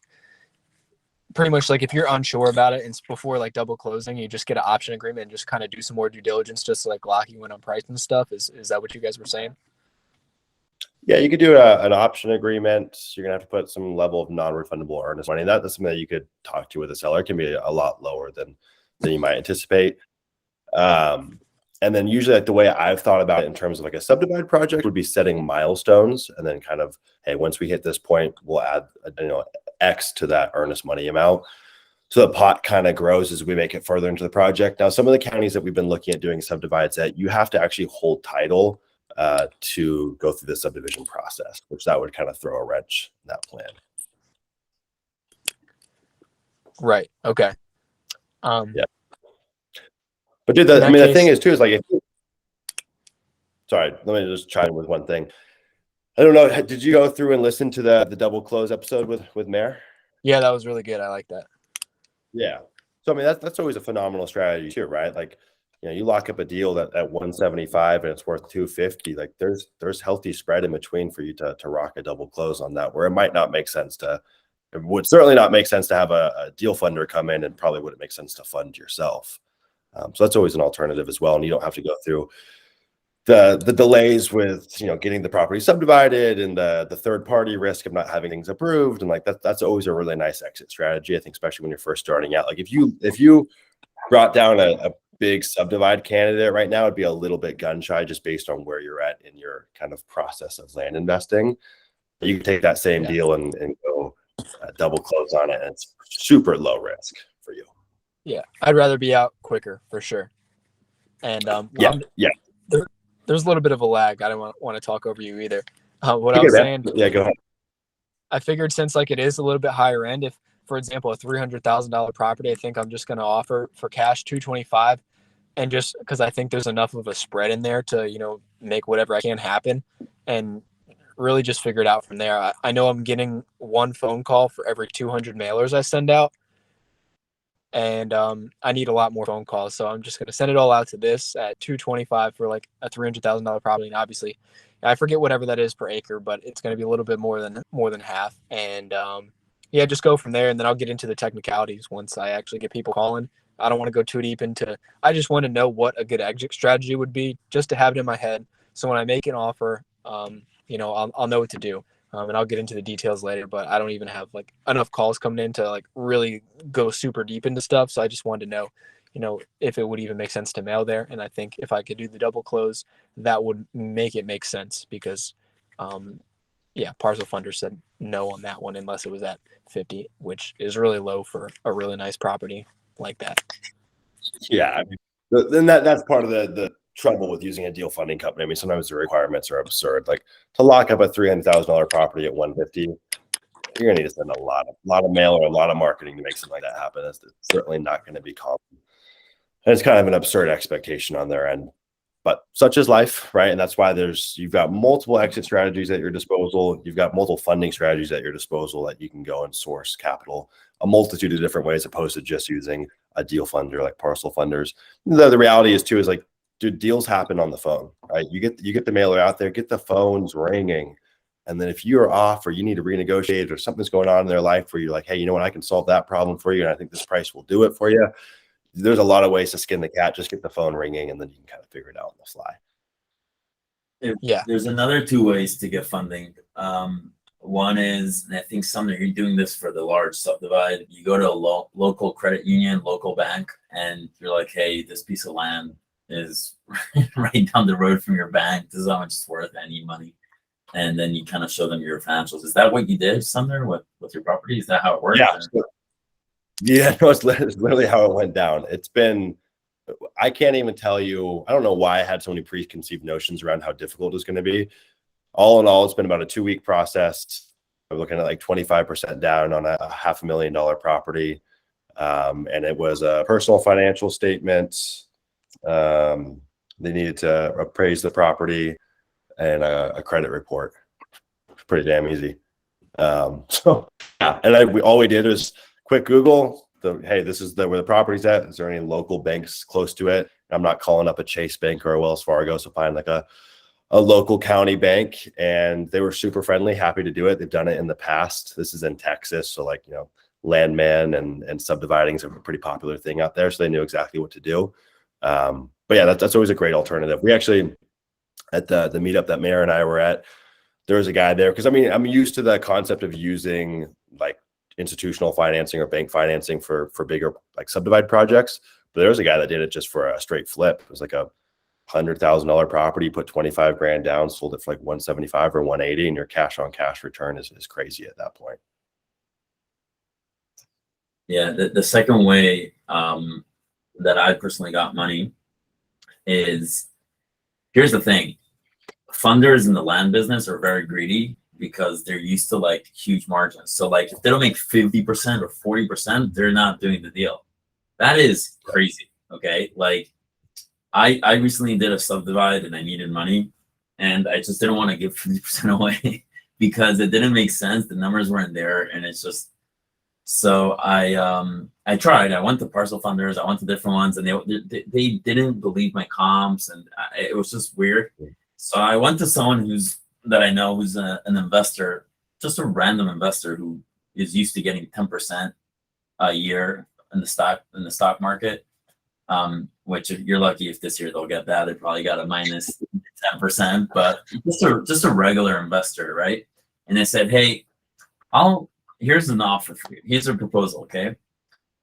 S7: pretty much like if you're unsure about it and it's before like double closing, you just get an option agreement and just kind of do some more due diligence just to like lock you in on price and stuff? Is that what you guys were saying?
S1: Yeah, you could do an option agreement. You're gonna have to put some level of non-refundable earnest money. That's something that you could talk to with a seller. It can be a lot lower than you might anticipate. And then usually like the way I've thought about it in terms of like a subdivide project would be setting milestones and then kind of, hey, once we hit this point, we'll add X to that earnest money amount. So the pot kind of grows as we make it further into the project. Now, some of the counties that we've been looking at doing subdivides at, you have to actually hold title to go through the subdivision process, which that would kind of throw a wrench in that plan.
S7: Right. Okay.
S1: Yeah. But dude, the thing is too, is like, sorry, let me just chime in with one thing. I don't know. Did you go through and listen to the double close episode with Mayor?
S7: Yeah, that was really good. I like that.
S1: Yeah. So I mean, that's always a phenomenal strategy too, right? Like, you lock up a deal at 175 and it's worth 250. Like there's healthy spread in between for you to rock a double close on that, where it might not make sense it would certainly not make sense to have a deal funder come in, and probably wouldn't make sense to fund yourself. So that's always an alternative as well. And you don't have to go through the delays with, getting the property subdivided and the third party risk of not having things approved. And like that's always a really nice exit strategy, I think, especially when you're first starting out. Like if you brought down a big subdivide candidate right now, it'd be a little bit gun shy just based on where you're at in your kind of process of land investing. You can take that same deal and go double close on it, and it's super low risk for you.
S7: Yeah, I'd rather be out quicker for sure. And there's a little bit of a lag. I don't want to talk over you either. What I was saying,
S1: go ahead.
S7: I figured since like it is a little bit higher end, if for example a $300,000 property, I think I'm just going to offer for cash $225, and just because I think there's enough of a spread in there to make whatever I can happen, and really just figure it out from there. I know I'm getting one phone call for every 200 mailers I send out, and I need a lot more phone calls, so I'm just going to send it all out to this at $225 for like a $300,000 property. And obviously I forget whatever that is per acre, but it's going to be a little bit more than half. And just go from there, and then I'll get into the technicalities once I actually get people calling. I don't want to go too deep into, I just want to know what a good exit strategy would be, just to have it in my head, so when I make an offer, I'll know what to do. And I'll get into the details later, but I don't even have like enough calls coming in to like really go super deep into stuff. So I just wanted to know, if it would even make sense to mail there. And I think if I could do the double close, that would make it make sense, because, Parcel Funder said no on that one unless it was at 50, which is really low for a really nice property like that.
S1: Yeah, I mean, then that's part of the trouble with using a deal funding company. I mean, sometimes the requirements are absurd. Like to lock up a $300,000 property at 150, you're gonna need to spend a lot of mail or a lot of marketing to make something like that happen. That's certainly not going to be common. And it's kind of an absurd expectation on their end. But such is life, right? And that's why you've got multiple exit strategies at your disposal. You've got multiple funding strategies at your disposal that you can go and source capital a multitude of different ways, opposed to just using a deal funder like Parcel Funders. The reality is like, dude, deals happen on the phone, right? You get the mailer out there, get the phones ringing. And then if you're off or you need to renegotiate or something's going on in their life where you're like, hey, you know what, I can solve that problem for you, and I think this price will do it for you. There's a lot of ways to skin the cat. Just get the phone ringing, and then you can kind of figure it out on the fly.
S6: There's another two ways to get funding. One is, and I think Sumner, you're doing this for the large subdivide. You go to a local credit union, local bank, and you're like, hey, this piece of land is right down the road from your bank. This is how much it's worth. I need money. And then you kind of show them your financials. Is that what you did, Sumner, with your property? Is that how it works?
S1: Yeah, no, it's literally how it went down. I can't even tell you, I don't know why I had so many preconceived notions around how difficult it's going to be. All in all, it's been about a 2-week process. We're looking at like 25% down on a $500,000 property. And it was a personal financial statement. They needed to appraise the property and a credit report. Pretty damn easy. And all we did was quick Google. Hey, this is where the property's at. Is there any local banks close to it? I'm not calling up a Chase Bank or a Wells Fargo, so find like a local county bank, and they were super friendly, happy to do it. They've done it in the past. This is in Texas, so like landman and subdividing is a pretty popular thing out there, so they knew exactly what to do. But yeah, that's always a great alternative. We actually, at the meetup that Mayor and I were at, there was a guy there, because I mean, I'm used to the concept of using like institutional financing or bank financing for bigger like subdivide projects, but there was a guy that did it just for a straight flip. It was like a $100,000 property, put 25 grand down, sold it for like 175 or 180, and your cash on cash return is crazy at that point.
S6: Yeah, the second way that I personally got money is, here's the thing. Funders in the land business are very greedy because they're used to like huge margins. So like if they don't make 50% or 40%, they're not doing the deal. That is crazy. Okay. Like I recently did a subdivide and I needed money, and I just didn't want to give 50% away because it didn't make sense. The numbers weren't there, and it's just, so I tried. I went to Parcel Funders, I went to different ones, and they didn't believe my comps, and it was just weird. So I went to someone that I know who's an investor, just a random investor who is used to getting 10% a year in the stock market. which if you're lucky if this year they'll get that. They probably got a minus 10%, but just a regular investor, right? And they said, hey, here's an offer for you. Here's a proposal, okay?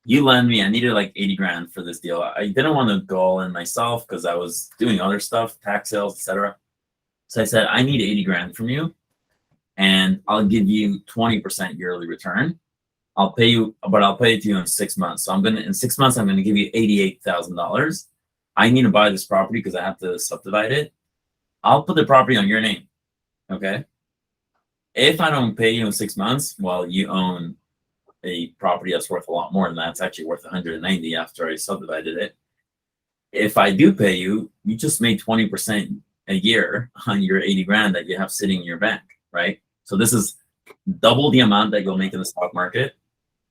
S6: You lend me, I needed like 80 grand for this deal. I didn't want to go all in myself because I was doing other stuff, tax sales, etc. So I said, I need 80 grand from you, and I'll give you 20% yearly return. I'll pay you, but I'll pay it to you in 6 months. So in 6 months, I'm gonna give you $88,000. I need to buy this property because I have to subdivide it. I'll put the property on your name, okay? If I don't pay you in 6 months, well, you own a property that's worth a lot more than that. It's actually worth 190 after I subdivided it. If I do pay you, you just made 20% a year on your 80 grand that you have sitting in your bank, right? So this is double the amount that you'll make in the stock market.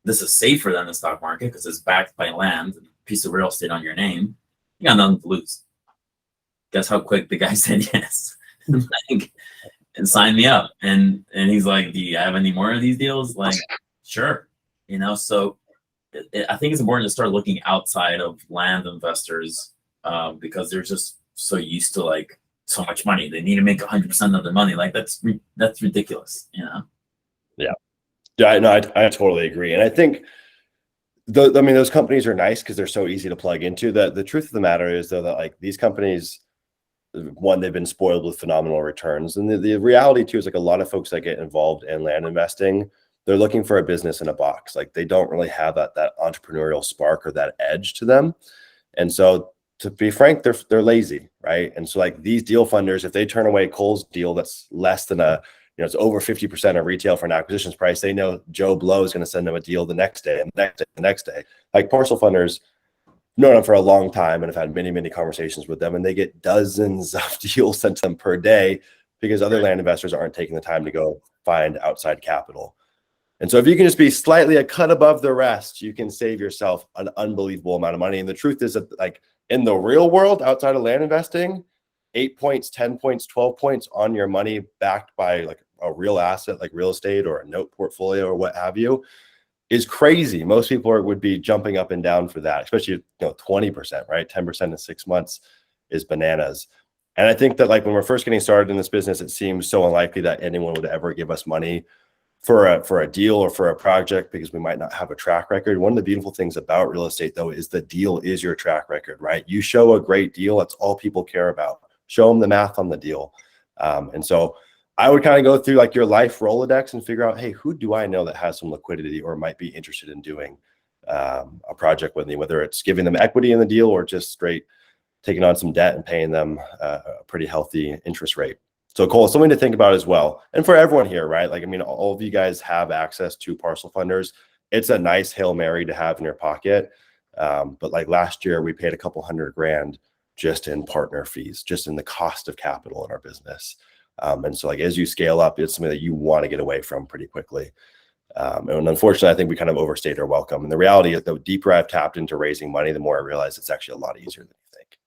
S6: This is safer than the stock market because it's backed by land, a piece of real estate on your name. You got nothing to lose. Guess how quick the guy said yes. Like, and sign me up. And he's like, do you have any more of these deals? Like, sure. You know, so I think it's important to start looking outside of land investors because they're just so used to like so much money. They need to make 100% of their money. Like that's ridiculous, you know?
S1: Yeah, no, I totally agree. And I think those companies are nice because they're so easy to plug into. The truth of the matter is though, that like these companies, one, they've been spoiled with phenomenal returns. And the reality too is like a lot of folks that get involved in land investing, they're looking for a business in a box. Like they don't really have that entrepreneurial spark or that edge to them. And so to be frank, they're lazy, right? And so like these deal funders, if they turn away Cole's deal that's less than it's over 50% of retail for an acquisitions price, they know Joe Blow is going to send them a deal the next day and the next day. Like parcel funders, known them for a long time and have had many, many conversations with them, and they get dozens of deals sent to them per day because other land investors aren't taking the time to go find outside capital. And so if you can just be slightly a cut above the rest, you can save yourself an unbelievable amount of money. And the truth is that like in the real world, outside of land investing, 8 points, 10 points, 12 points on your money backed by like a real asset like real estate or a note portfolio or what have you is crazy. Most people would be jumping up and down for that, especially 20%, right? 10% in 6 months is bananas. And I think that like when we're first getting started in this business, it seems so unlikely that anyone would ever give us money for a deal or for a project because we might not have a track record. One of the beautiful things about real estate though is the deal is your track record, right? You show a great deal, that's all people care about. Show them the math on the deal. And so I would kind of go through like your life Rolodex and figure out, hey, who do I know that has some liquidity or might be interested in doing a project with me, whether it's giving them equity in the deal or just straight taking on some debt and paying them a pretty healthy interest rate. So Cole, something to think about as well. And for everyone here, right? Like, I mean, all of you guys have access to parcel funders. It's a nice Hail Mary to have in your pocket. But like last year, we paid a couple $100,000 just in partner fees, just in the cost of capital in our business. And so like, as you scale up, it's something that you want to get away from pretty quickly. And unfortunately, I think we kind of overstayed our welcome. And the reality is the deeper I've tapped into raising money, the more I realize it's actually a lot easier than you think.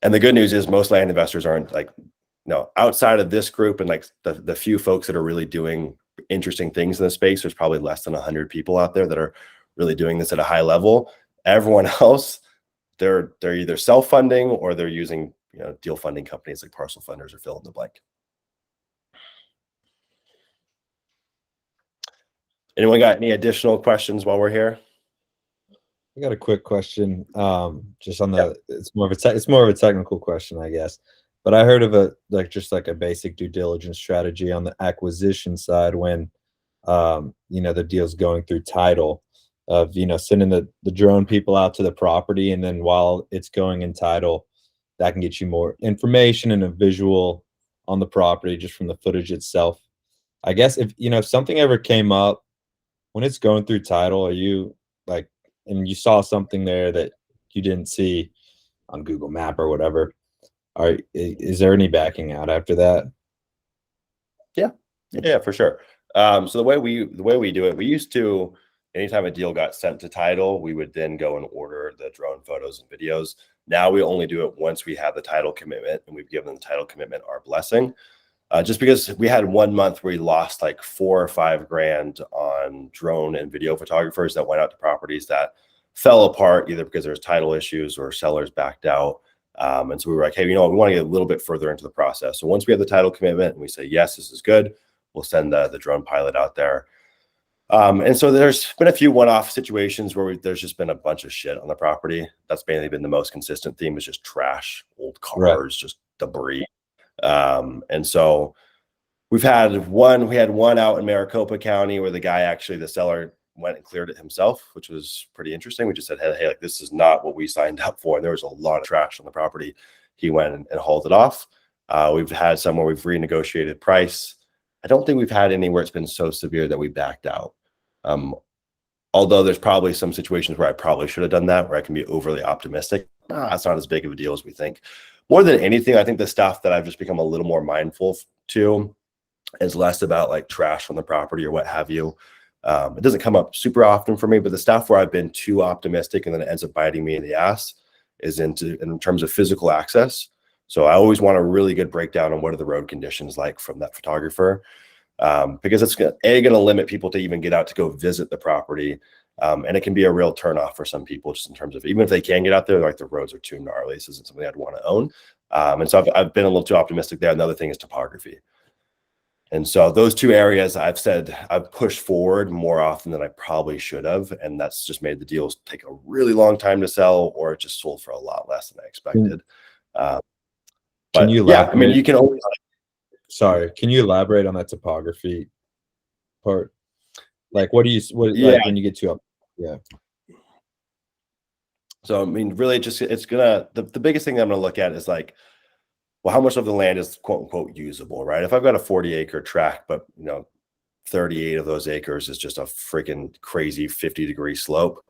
S1: And the good news is most land investors aren't like, outside of this group and like the few folks that are really doing interesting things in the space, there's probably less than 100 people out there that are really doing this at a high level. Everyone else, they're either self-funding or they're using deal funding companies like parcel funders or fill in the blank. Anyone got any additional questions while we're here?
S8: I got a quick question. Just on the, it's more of a technical question, I guess. But I heard of a basic due diligence strategy on the acquisition side when, the deal's going through title of, sending the drone people out to the property. And then while it's going in title, that can get you more information and a visual on the property just from the footage itself. I guess if something ever came up when it's going through title, are you like, and you saw something there that you didn't see on Google Map or whatever, is there any backing out after that?
S1: Yeah, for sure. So the way we do it, we used to, anytime a deal got sent to title, we would then go and order the drone photos and videos. Now we only do it once we have the title commitment and we've given the title commitment our blessing. Just because we had 1 month where we lost like $4 or $5 grand on drone and video photographers that went out to properties that fell apart either because there's title issues or sellers backed out. And so we were like, hey, you know what, we want to get a little bit further into the process. So once we have the title commitment and we say, yes, this is good, we'll send the drone pilot out there. And so there's been a few one-off situations where there's just been a bunch of shit on the property. That's mainly been the most consistent theme, is just trash, old cars, just debris. And so we had one out in Maricopa County where the guy, actually the seller, went and cleared it himself, which was pretty interesting. We just said, hey, like, this is not what we signed up for. And there was a lot of trash on the property. He went and hauled it off. We've had some where we've renegotiated price. I don't think we've had any where it's been so severe that we backed out. Although there's probably some situations where I probably should have done that, where I can be overly optimistic. That's not as big of a deal as we think. More than anything, I think the stuff that I've just become a little more mindful to is less about like trash on the property or what have you. It doesn't come up super often for me, but the stuff where I've been too optimistic and then it ends up biting me in the ass is in terms of physical access. So I always want a really good breakdown on what are the road conditions like from that photographer. Because it's going to limit people to even get out to go visit the property. And it can be a real turnoff for some people, just in terms of, even if they can get out there, like the roads are too gnarly. This isn't something I'd want to own. And so I've been a little too optimistic there. Another thing is topography. And so those two areas I've said I've pushed forward more often than I probably should have. And that's just made the deals take a really long time to sell, or it just sold for a lot less than I expected.
S8: Can you
S1: yeah, I mean, you can always.
S8: Sorry, can you elaborate on that topography part? Like, what like when you get to up? Yeah.
S1: So, I mean, really just, it's gonna, the biggest thing I'm gonna look at is like, well, how much of the land is quote unquote usable, right? If I've got a 40-acre tract, but 38 of those acres is just a freaking crazy 50-degree slope,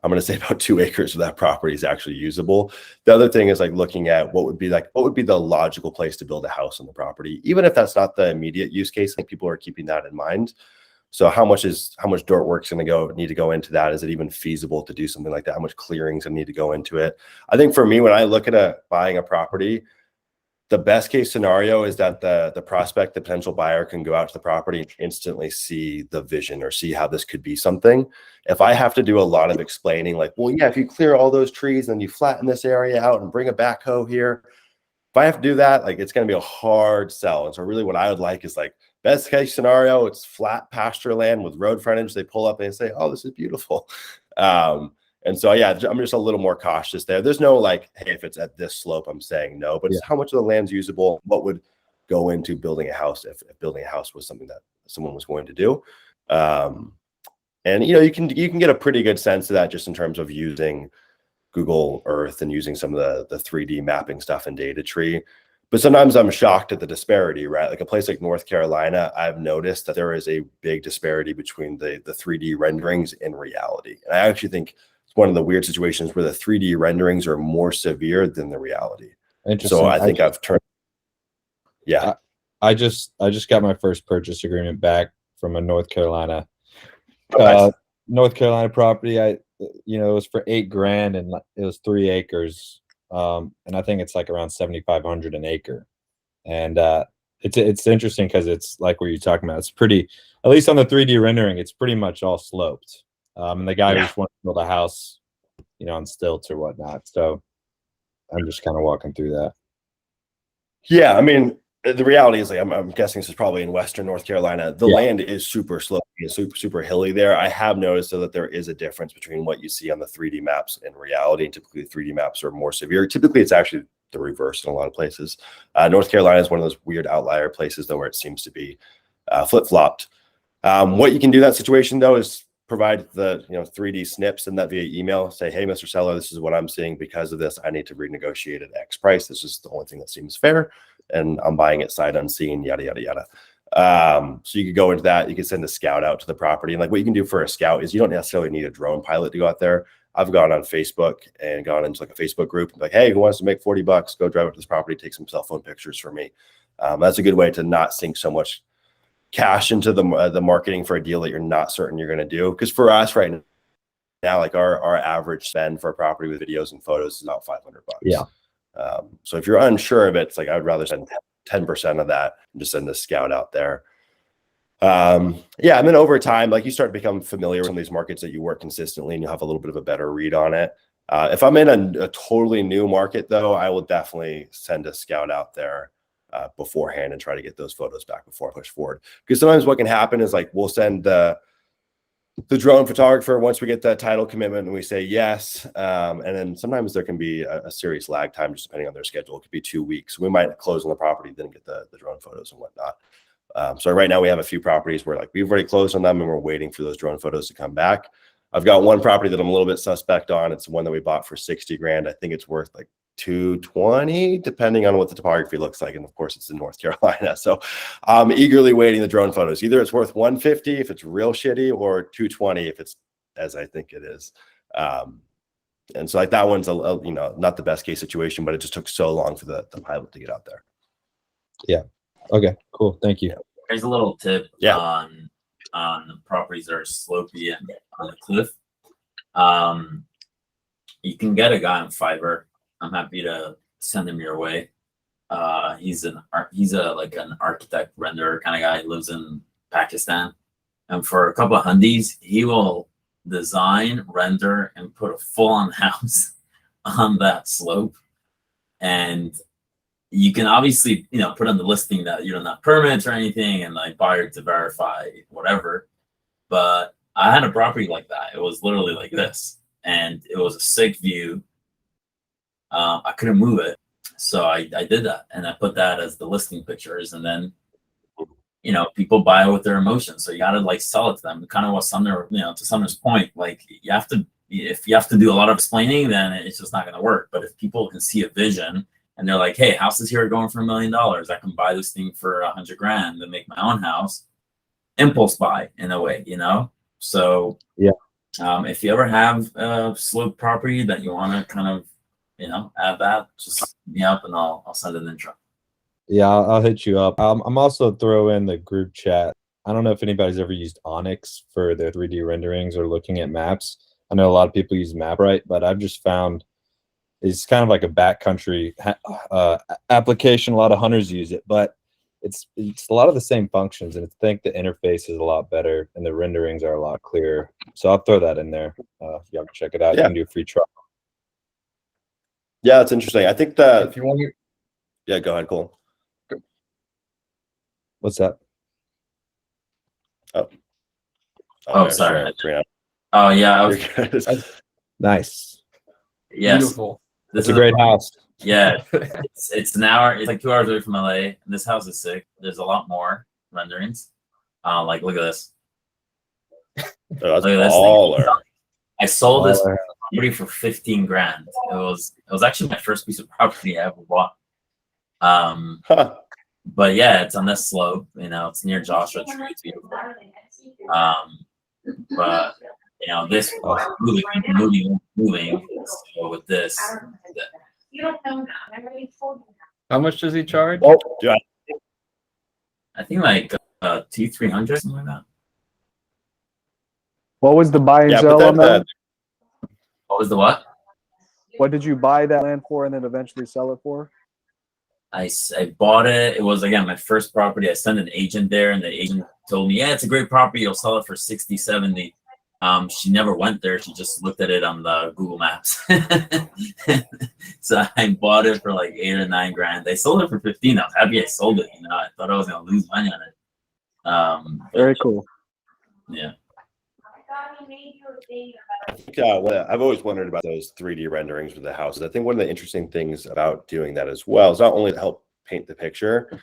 S1: I'm going to say about 2 acres of that property is actually usable. The other thing is like looking at what would be the logical place to build a house on the property, even if that's not the immediate use case. I think people are keeping that in mind. So how much dirt work's going to need to go into that? Is it even feasible to do something like that? How much clearing's going to need to go into it? I think for me, when I look at buying a property, the best case scenario is that the prospect, the potential buyer, can go out to the property and instantly see the vision or see how this could be something. If I have to do a lot of explaining, like, well, yeah, if you clear all those trees and you flatten this area out and bring a backhoe here, if I have to do that, like, it's going to be a hard sell. And so really what I would like is like, best case scenario, it's flat pasture land with road frontage. They pull up and they say, oh, this is beautiful. And so, yeah, I'm just a little more cautious there. There's no like, hey, if it's at this slope, I'm saying no, but it's how much of the land's usable, what would go into building a house if building a house was something that someone was going to do. And, you can get a pretty good sense of that just in terms of using Google Earth and using some of the 3D mapping stuff in Data Tree. But sometimes I'm shocked at the disparity, right? Like a place like North Carolina, I've noticed that there is a big disparity between the 3D renderings and reality. And I actually think one of the weird situations where the 3D renderings are more severe than the reality.
S8: Interesting.
S1: So I think I've turned. Yeah.
S8: I just got my first purchase agreement back from a North Carolina North Carolina property. It was for $8,000 and it was 3 acres. And I think it's like around 7,500 an acre. And it's interesting because it's like what you're talking about. It's pretty, at least on the 3D rendering, it's pretty much all sloped. And the guy just wants to build a house, on stilts or whatnot. So I'm just kind of walking through that.
S1: Yeah, I mean, the reality is, like, I'm guessing this is probably in Western North Carolina. The land is super slopey and super hilly there. I have noticed though that there is a difference between what you see on the 3D maps and reality. And typically, the 3D maps are more severe. Typically, it's actually the reverse in a lot of places. North Carolina is one of those weird outlier places though, where it seems to be flip-flopped. What you can do in that situation though is provide the 3D snips and that via email. Say, hey, Mr. Seller, this is what I'm seeing. Because of this, I need to renegotiate at X price. This is the only thing that seems fair, and I'm buying it sight unseen, yada yada yada. So you could go into that. You can send a scout out to the property, and like what you can do for a scout is you don't necessarily need a drone pilot to go out there. I've gone on Facebook and gone into like a Facebook group and like, hey, who wants to make $40? Go drive up to this property, take some cell phone pictures for me. That's a good way to not sink so much cash into the marketing for a deal that you're not certain you're going to do. Because for us right now, like our average spend for a property with videos and photos is about $500.
S8: Yeah.
S1: So if you're unsure of it, it's like I would rather spend 10% of that and just send a scout out there. Yeah, and then over time, like you start to become familiar with some of these markets that you work consistently, and you'll have a little bit of a better read on it. If I'm in a totally new market, though, I will definitely send a scout out there beforehand and try to get those photos back before I push forward. Because sometimes what can happen is like we'll send the drone photographer once we get that title commitment and we say yes, and then sometimes there can be a serious lag time just depending on their schedule. It could be 2 weeks. We might close on the property, then get the drone photos and whatnot. So right now we have a few properties where like we've already closed on them and we're waiting for those drone photos to come back. I've got one property that I'm a little bit suspect on. It's one that we bought for 60 grand. I think it's worth like 220, depending on what the topography looks like. And of course it's in North Carolina. So I'm eagerly waiting the drone photos. Either it's worth 150 if it's real shitty, or 220 if it's as I think it is. And so like that one's not the best case situation, but it just took so long for the pilot to get out there.
S8: Yeah. Okay, cool. Thank you.
S6: Here's a little tip
S1: Yeah.
S6: on the properties that are slopey and on the cliff. You can get a guy on Fiverr. I'm happy to send him your way. He's an architect renderer kind of guy. He lives in Pakistan, and for a couple of hundies, he will design, render, and put a full-on house on that slope. And you can obviously, put on the listing that you don't have permits or anything, and like buyer to verify whatever. But I had a property like that. It was literally like this, and it was a sick view. I couldn't move it, so I did that, and I put that as the listing pictures, and then people buy it with their emotions, so you gotta like sell it to them. Kind of what Sumner, to Sumner's point, like if you have to do a lot of explaining, then it's just not gonna work. But if people can see a vision and they're like, hey, houses here are going for $1 million, I can buy this thing for 100 grand and make my own house. Impulse buy in a way, So
S8: yeah.
S6: If you ever have a slope property that you want to kind of add that, just hit me up and I'll send an intro.
S8: Yeah, I'll hit you up. I'm also throw in the group chat. I don't know if anybody's ever used Onyx for their 3D renderings or looking at maps. I know a lot of people use MapRight, but I've just found it's kind of like a backcountry application. A lot of hunters use it, but it's a lot of the same functions, and I think the interface is a lot better and the renderings are a lot clearer. So I'll throw that in there. If you have to check it out, you can do a free trial.
S1: Yeah, that's interesting. I think that
S5: If you want to,
S1: yeah, go ahead, Cole.
S8: What's that?
S6: Oh, sorry. Oh yeah,
S8: Nice.
S6: Yes.
S5: beautiful.
S6: This
S8: It's a great house.
S6: Yeah, it's an hour. It's like 2 hours away from LA. This house is sick. There's a lot more renderings. Like, look at this.
S1: That's
S6: Look at this
S1: baller.
S6: I sold this
S8: Baller.
S6: property for 15 grand. It was actually my first piece of property I ever bought.
S1: Huh.
S6: But yeah, it's on this slope. It's near Joshua Tree. It's beautiful. But this moving. So with this.
S5: How much does he charge?
S1: Oh, yeah.
S6: I think like T300, something like that.
S9: What was the buy and
S1: Yeah,
S9: sell
S1: but
S9: on that?
S6: What was the what?
S9: What did you buy that land for and then eventually sell it for?
S6: I bought it. It was, again, my first property. I sent an agent there, and the agent told me, yeah, it's a great property. You'll sell it for 60, 70. She never went there. She just looked at it on the Google Maps. So I bought it for like 8 or 9 grand. They sold it for 15. I was happy I sold it. I thought I was going to lose money on it.
S9: Very cool.
S6: Yeah.
S1: I've always wondered about those 3D renderings with the houses. I think one of the interesting things about doing that as well is not only to help paint the picture.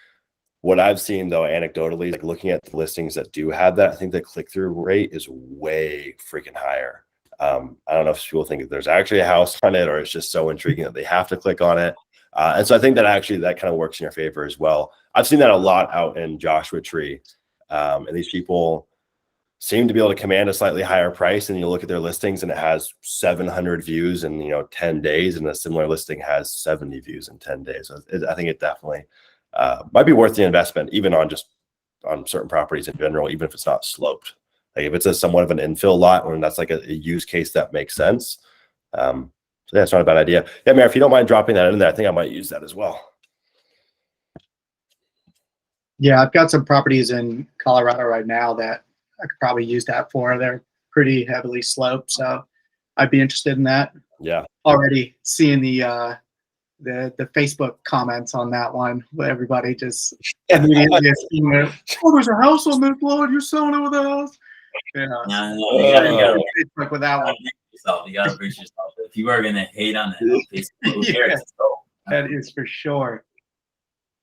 S1: What I've seen, though, anecdotally, like looking at the listings that do have that, I think the click-through rate is way freaking higher. I don't know if people think that there's actually a house on it, or it's just so intriguing that they have to click on it. And so I think that actually that kind of works in your favor as well. I've seen that a lot out in Joshua Tree, and these people seem to be able to command a slightly higher price. And you look at their listings and it has 700 views in 10 days, and a similar listing has 70 views in 10 days. So I think it definitely might be worth the investment, even on certain properties in general, even if it's not sloped. Like if it's a somewhat of an infill lot, and that's like a use case that makes sense. So yeah, it's not a bad idea. Yeah, Mayor, if you don't mind dropping that in there, I think I might use that as well.
S2: Yeah, I've got some properties in Colorado right now that I could probably use that for. They're pretty heavily sloped, so I'd be interested in that.
S1: Yeah.
S2: Already seeing the Facebook comments on that one, where everybody just immediately assumed, oh, there's a house on this lot, you're selling it with a house. Yeah,
S6: No, you gotta
S2: Facebook with that one.
S6: You gotta brace yourself. If you are gonna hate on it on Facebook, who cares?
S2: Yeah.
S6: So,
S2: That is for sure.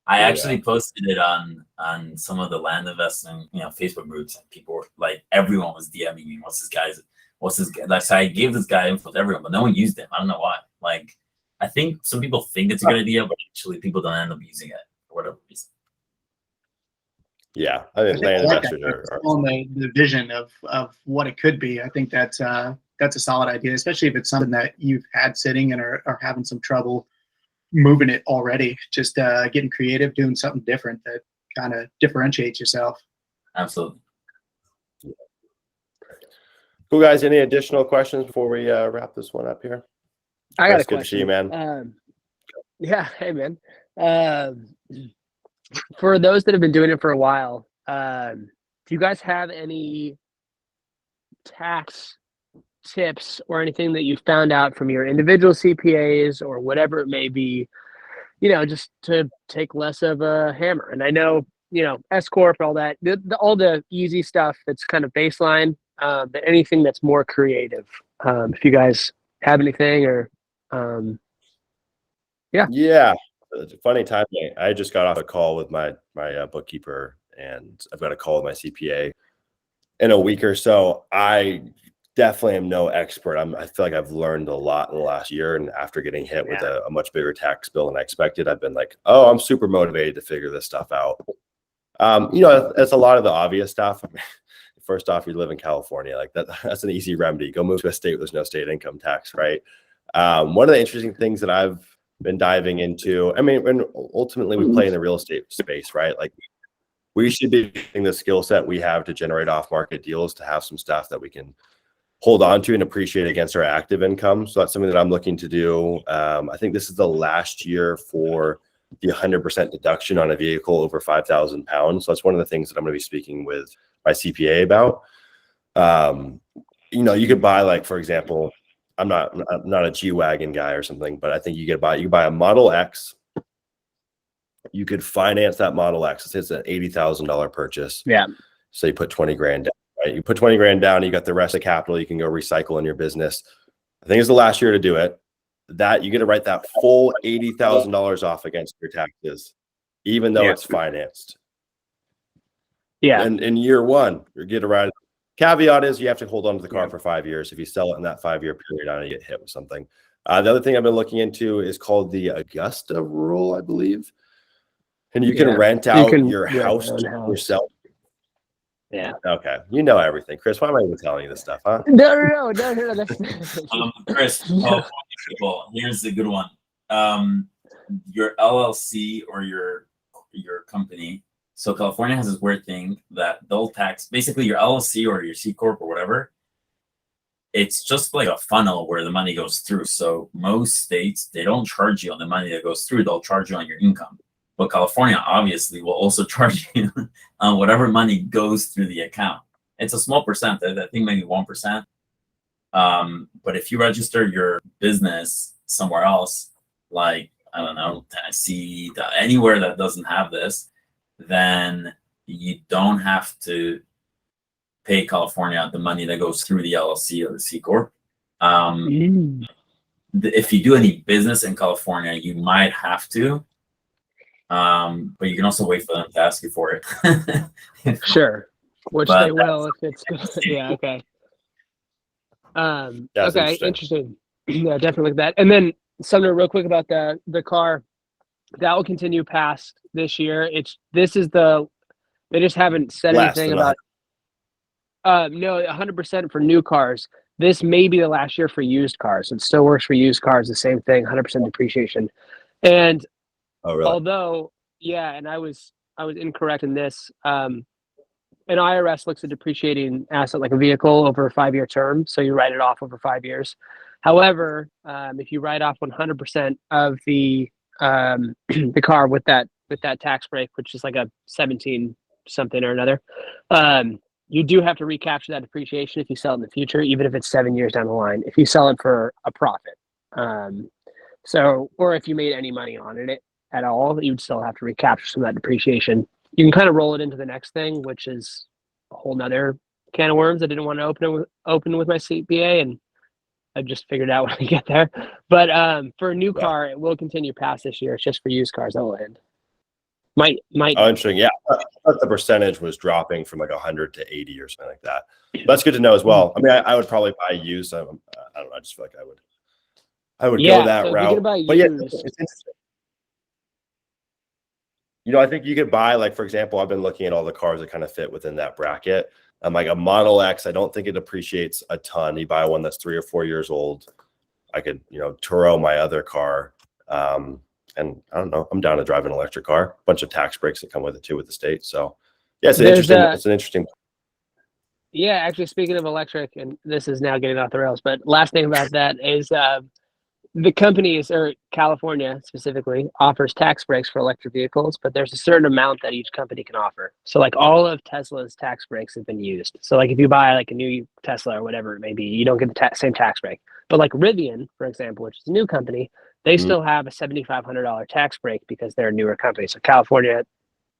S6: I actually posted it on some of the land investing, Facebook groups, and people were like, everyone was DMing me. What's this guy? Like, so I gave this guy info to everyone, but no one used him. I don't know why. Like, I think some people think it's a good idea, but actually people don't end up using it for whatever reason.
S1: Yeah, I think land investors are
S2: on the vision of what it could be. I think that's a solid idea, especially if it's something that you've had sitting and are having some trouble moving it already. Just getting creative, doing something different that kind of differentiates yourself.
S6: Absolutely.
S1: cool, guys. Any additional questions before we wrap this one up here?
S10: I got
S1: Chris,
S10: a
S1: good
S10: question.
S1: to see you, man.
S10: Yeah, hey man. For those that have been doing it for a while, do you guys have any tax tips or anything that you found out from your individual CPAs or whatever it may be, just to take less of a hammer? And I know, S Corp, all that, all the easy stuff that's kind of baseline, but anything that's more creative. If you guys have anything or,
S1: Yeah. It's a funny timing. I just got off a call with my bookkeeper, and I've got a call with my CPA in a week or so. I definitely am no expert. I feel like I've learned a lot in the last year, and after getting hit with a much bigger tax bill than I expected, I've been like, oh, I'm super motivated to figure this stuff out. It's a lot of the obvious stuff. I mean, first off, you live in California, like that's an easy remedy. Go move to a state where there's no state income tax, right? One of the interesting things that I've been diving into, I mean, and ultimately we play in the real estate space, right? Like we should be using the skill set we have to generate off-market deals to have some stuff that we can hold on to and appreciate against our active income. So that's something that I'm looking to do. I think this is the last year for the 100% deduction on a vehicle over 5,000 pounds. So that's one of the things that I'm going to be speaking with my CPA about. You could buy, like, for example, I'm not a G-Wagon guy or something, but I think you could buy a Model X. You could finance that Model X. It's an $80,000 purchase.
S10: Yeah.
S1: So you put 20 grand down, right? You put 20 grand down, you got the rest of the capital you can go recycle in your business. I think it's the last year to do it. That you get to write that full $80,000 off against your taxes, even though it's financed.
S10: Yeah.
S1: And in year one, you get to write. Caveat is you have to hold on to the car for 5 years. If you sell it in that 5 year period, I get hit with something. The other thing I've been looking into is called the Augusta rule, I believe. And you can rent out your house to yourself.
S10: Yeah.
S1: Okay. You know everything. Chris, why am I even telling you this stuff, huh?
S10: No.
S6: Chris, people, here's a good one. Your LLC or your company. So California has this weird thing that they'll tax basically your LLC or your C Corp or whatever. It's just like a funnel where the money goes through. So most states, they don't charge you on the money that goes through. They'll charge you on your income. But California obviously will also charge you on whatever money goes through the account. It's a small percent. I think maybe 1%. But if you register your business somewhere else, like, I don't know, Tennessee, anywhere that doesn't have this, then you don't have to pay California the money that goes through the LLC or the C Corp. If you do any business in California, you might have to, but you can also wait for them to ask you for it.
S10: Sure. Which they will if it's good. Yeah, okay. Okay, interesting. Yeah, definitely that. And then Sumner, real quick about the car. That will continue past this year. They just haven't said anything about no, 100% for new cars. This may be the last year for used cars. It still works for used cars, the same thing, 100% depreciation. And although, and I was incorrect in this. An IRS looks at depreciating asset like a vehicle over a 5 year term, so you write it off over 5 years. However, if you write off 100% of the car with that with that tax break, which is like a 17 something or another, you do have to recapture that depreciation if you sell it in the future, even if it's 7 years down the line, if you sell it for a profit. So, or if you made any money on it at all, you'd still have to recapture some of that depreciation. You can kind of roll it into the next thing, which is a whole nother can of worms I didn't want to open with my CPA, and I just figured out when I get there. But for a new car, it will continue past this year. It's just for used cars that will end. Might.
S1: Oh, interesting. Yeah, I thought the percentage was dropping from like 100 to 80 or something like that. That's good to know as well. I mean, I would probably buy used. I don't know. I just feel like I would go that
S10: so
S1: route.
S10: if you're gonna buy
S1: But yeah,
S10: used,
S1: it's interesting. You know, I think you could buy, like, for example, I've been looking at all the cars that kind of fit within that bracket. I'm like a Model X. I don't think it appreciates a ton. You buy one that's 3 or 4 years old. I could, Turo my other car. And I don't know, I'm down to drive an electric car. A bunch of tax breaks that come with it too with the state. So yeah, it's an interesting.
S10: Yeah, actually, speaking of electric, and this is now getting off the rails, but last thing about that is the companies, or California specifically, offers tax breaks for electric vehicles, but there's a certain amount that each company can offer. So like all of Tesla's tax breaks have been used. So like if you buy like a new Tesla or whatever it may be, you don't get the same tax break. But like Rivian, for example, which is a new company, they still have a $7,500 tax break because they're a newer company. So California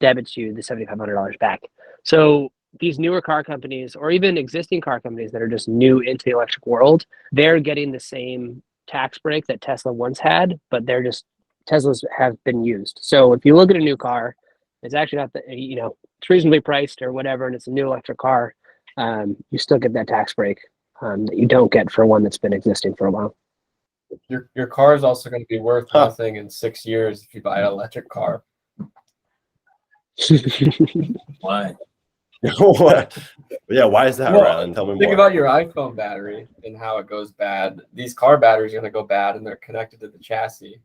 S10: debits you the $7,500 back. So these newer car companies, or even existing car companies that are just new into the electric world, they're getting the same tax break that Tesla once had, but Teslas have been used. So if you look at a new car, it's actually not it's reasonably priced or whatever, and it's a new electric car, you still get that tax break that you don't get for one that's been existing for a while.
S5: Your car is also going to be worth nothing in 6 years if you buy an electric car.
S6: Why?
S1: What? Yeah, why is that, Rylan? Tell me more.
S5: Think about your iPhone battery and how it goes bad. These car batteries are going to go bad, and they're connected to the chassis.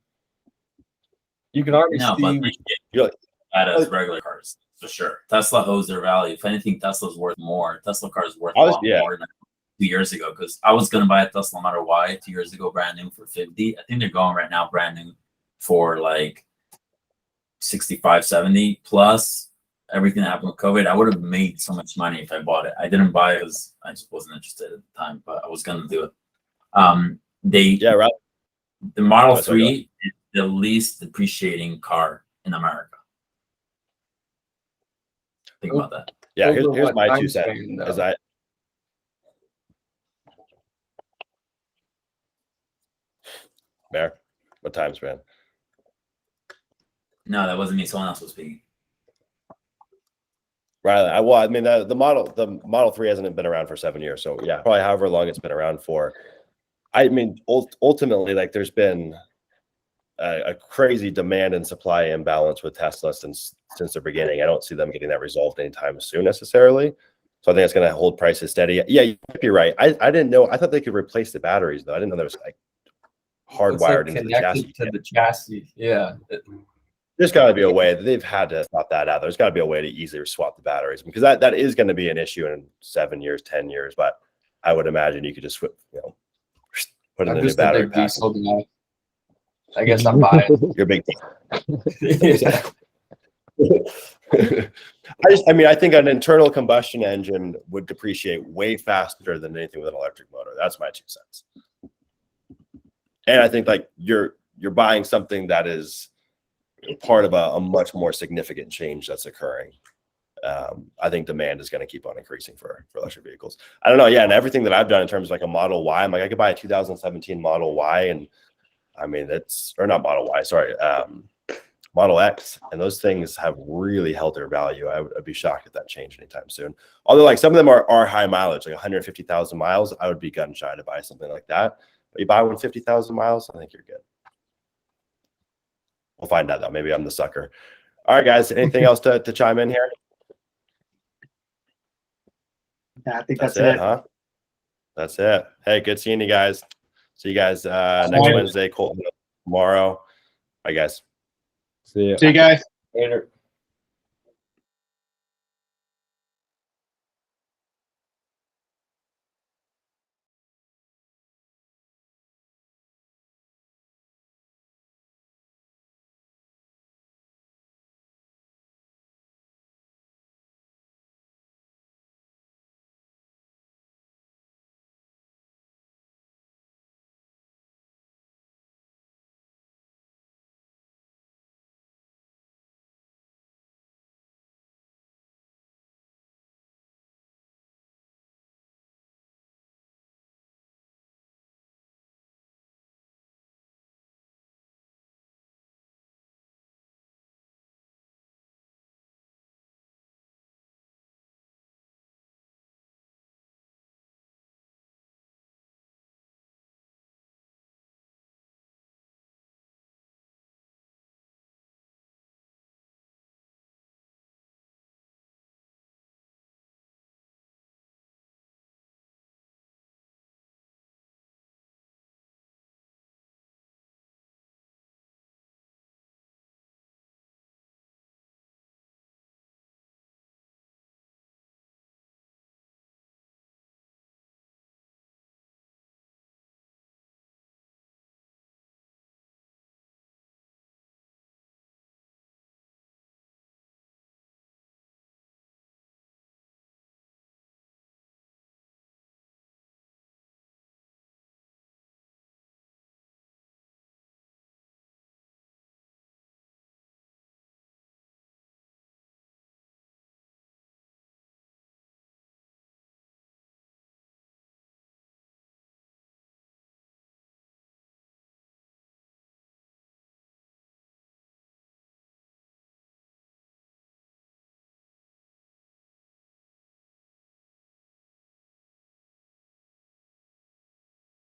S5: You can already see.
S6: But that as regular cars, for sure. Tesla owes their value. If anything, Tesla's worth more. Tesla cars worth a lot more than 2 years ago, because I was going to buy a Tesla no matter why 2 years ago, brand new for 50. I think they're going right now brand new for like 65, 70 plus. Everything that happened with COVID, I would have made so much money if I bought it. I didn't buy it because I just wasn't interested at the time, but I was going to do it. The Model 3 is the least depreciating car in America. Think about that.
S1: Yeah, here's my 2 cents. Bear, what time span?
S6: No, that wasn't me. Someone else was speaking.
S1: Right. I mean, the Model 3 hasn't been around for 7 years. So yeah, probably however long it's been around for. I mean, ultimately, like, there's been a crazy demand and supply imbalance with Tesla since the beginning. I don't see them getting that resolved anytime soon necessarily. So I think it's going to hold prices steady. Yeah, you might be right. I didn't know. I thought they could replace the batteries though. I didn't know there was like hardwired into the chassis.
S5: To the chassis. Yeah.
S1: There's got to be a way that they've had to swap that out. There's got to be a way to easily swap the batteries, because that is going to be an issue in 7 years, 10 years. But I would imagine you could just put in a new battery pack.
S5: I guess I'm biased.
S1: You're big. I think an internal combustion engine would depreciate way faster than anything with an electric motor. That's my 2 cents. And I think like you're buying something that is part of a much more significant change that's occurring. I think demand is going to keep on increasing for electric vehicles. I don't know. Yeah. And everything that I've done in terms of like a Model Y, I'm like, I could buy a 2017 Model Y, and I mean, or not Model Y, sorry, Model X. And those things have really held their value. I'd be shocked if that changed anytime soon. Although like some of them are high mileage, like 150,000 miles. I would be gun shy to buy something like that. But you buy one 50,000 miles, I think you're good. We'll find out though. Maybe I'm the sucker. All right, guys. Anything else to chime in here?
S2: Yeah, I think that's it.
S1: Huh? That's it. Hey, good seeing you guys. See you guys next Wednesday. Colton tomorrow. Bye, guys.
S8: See ya.
S2: See you guys.
S5: Later.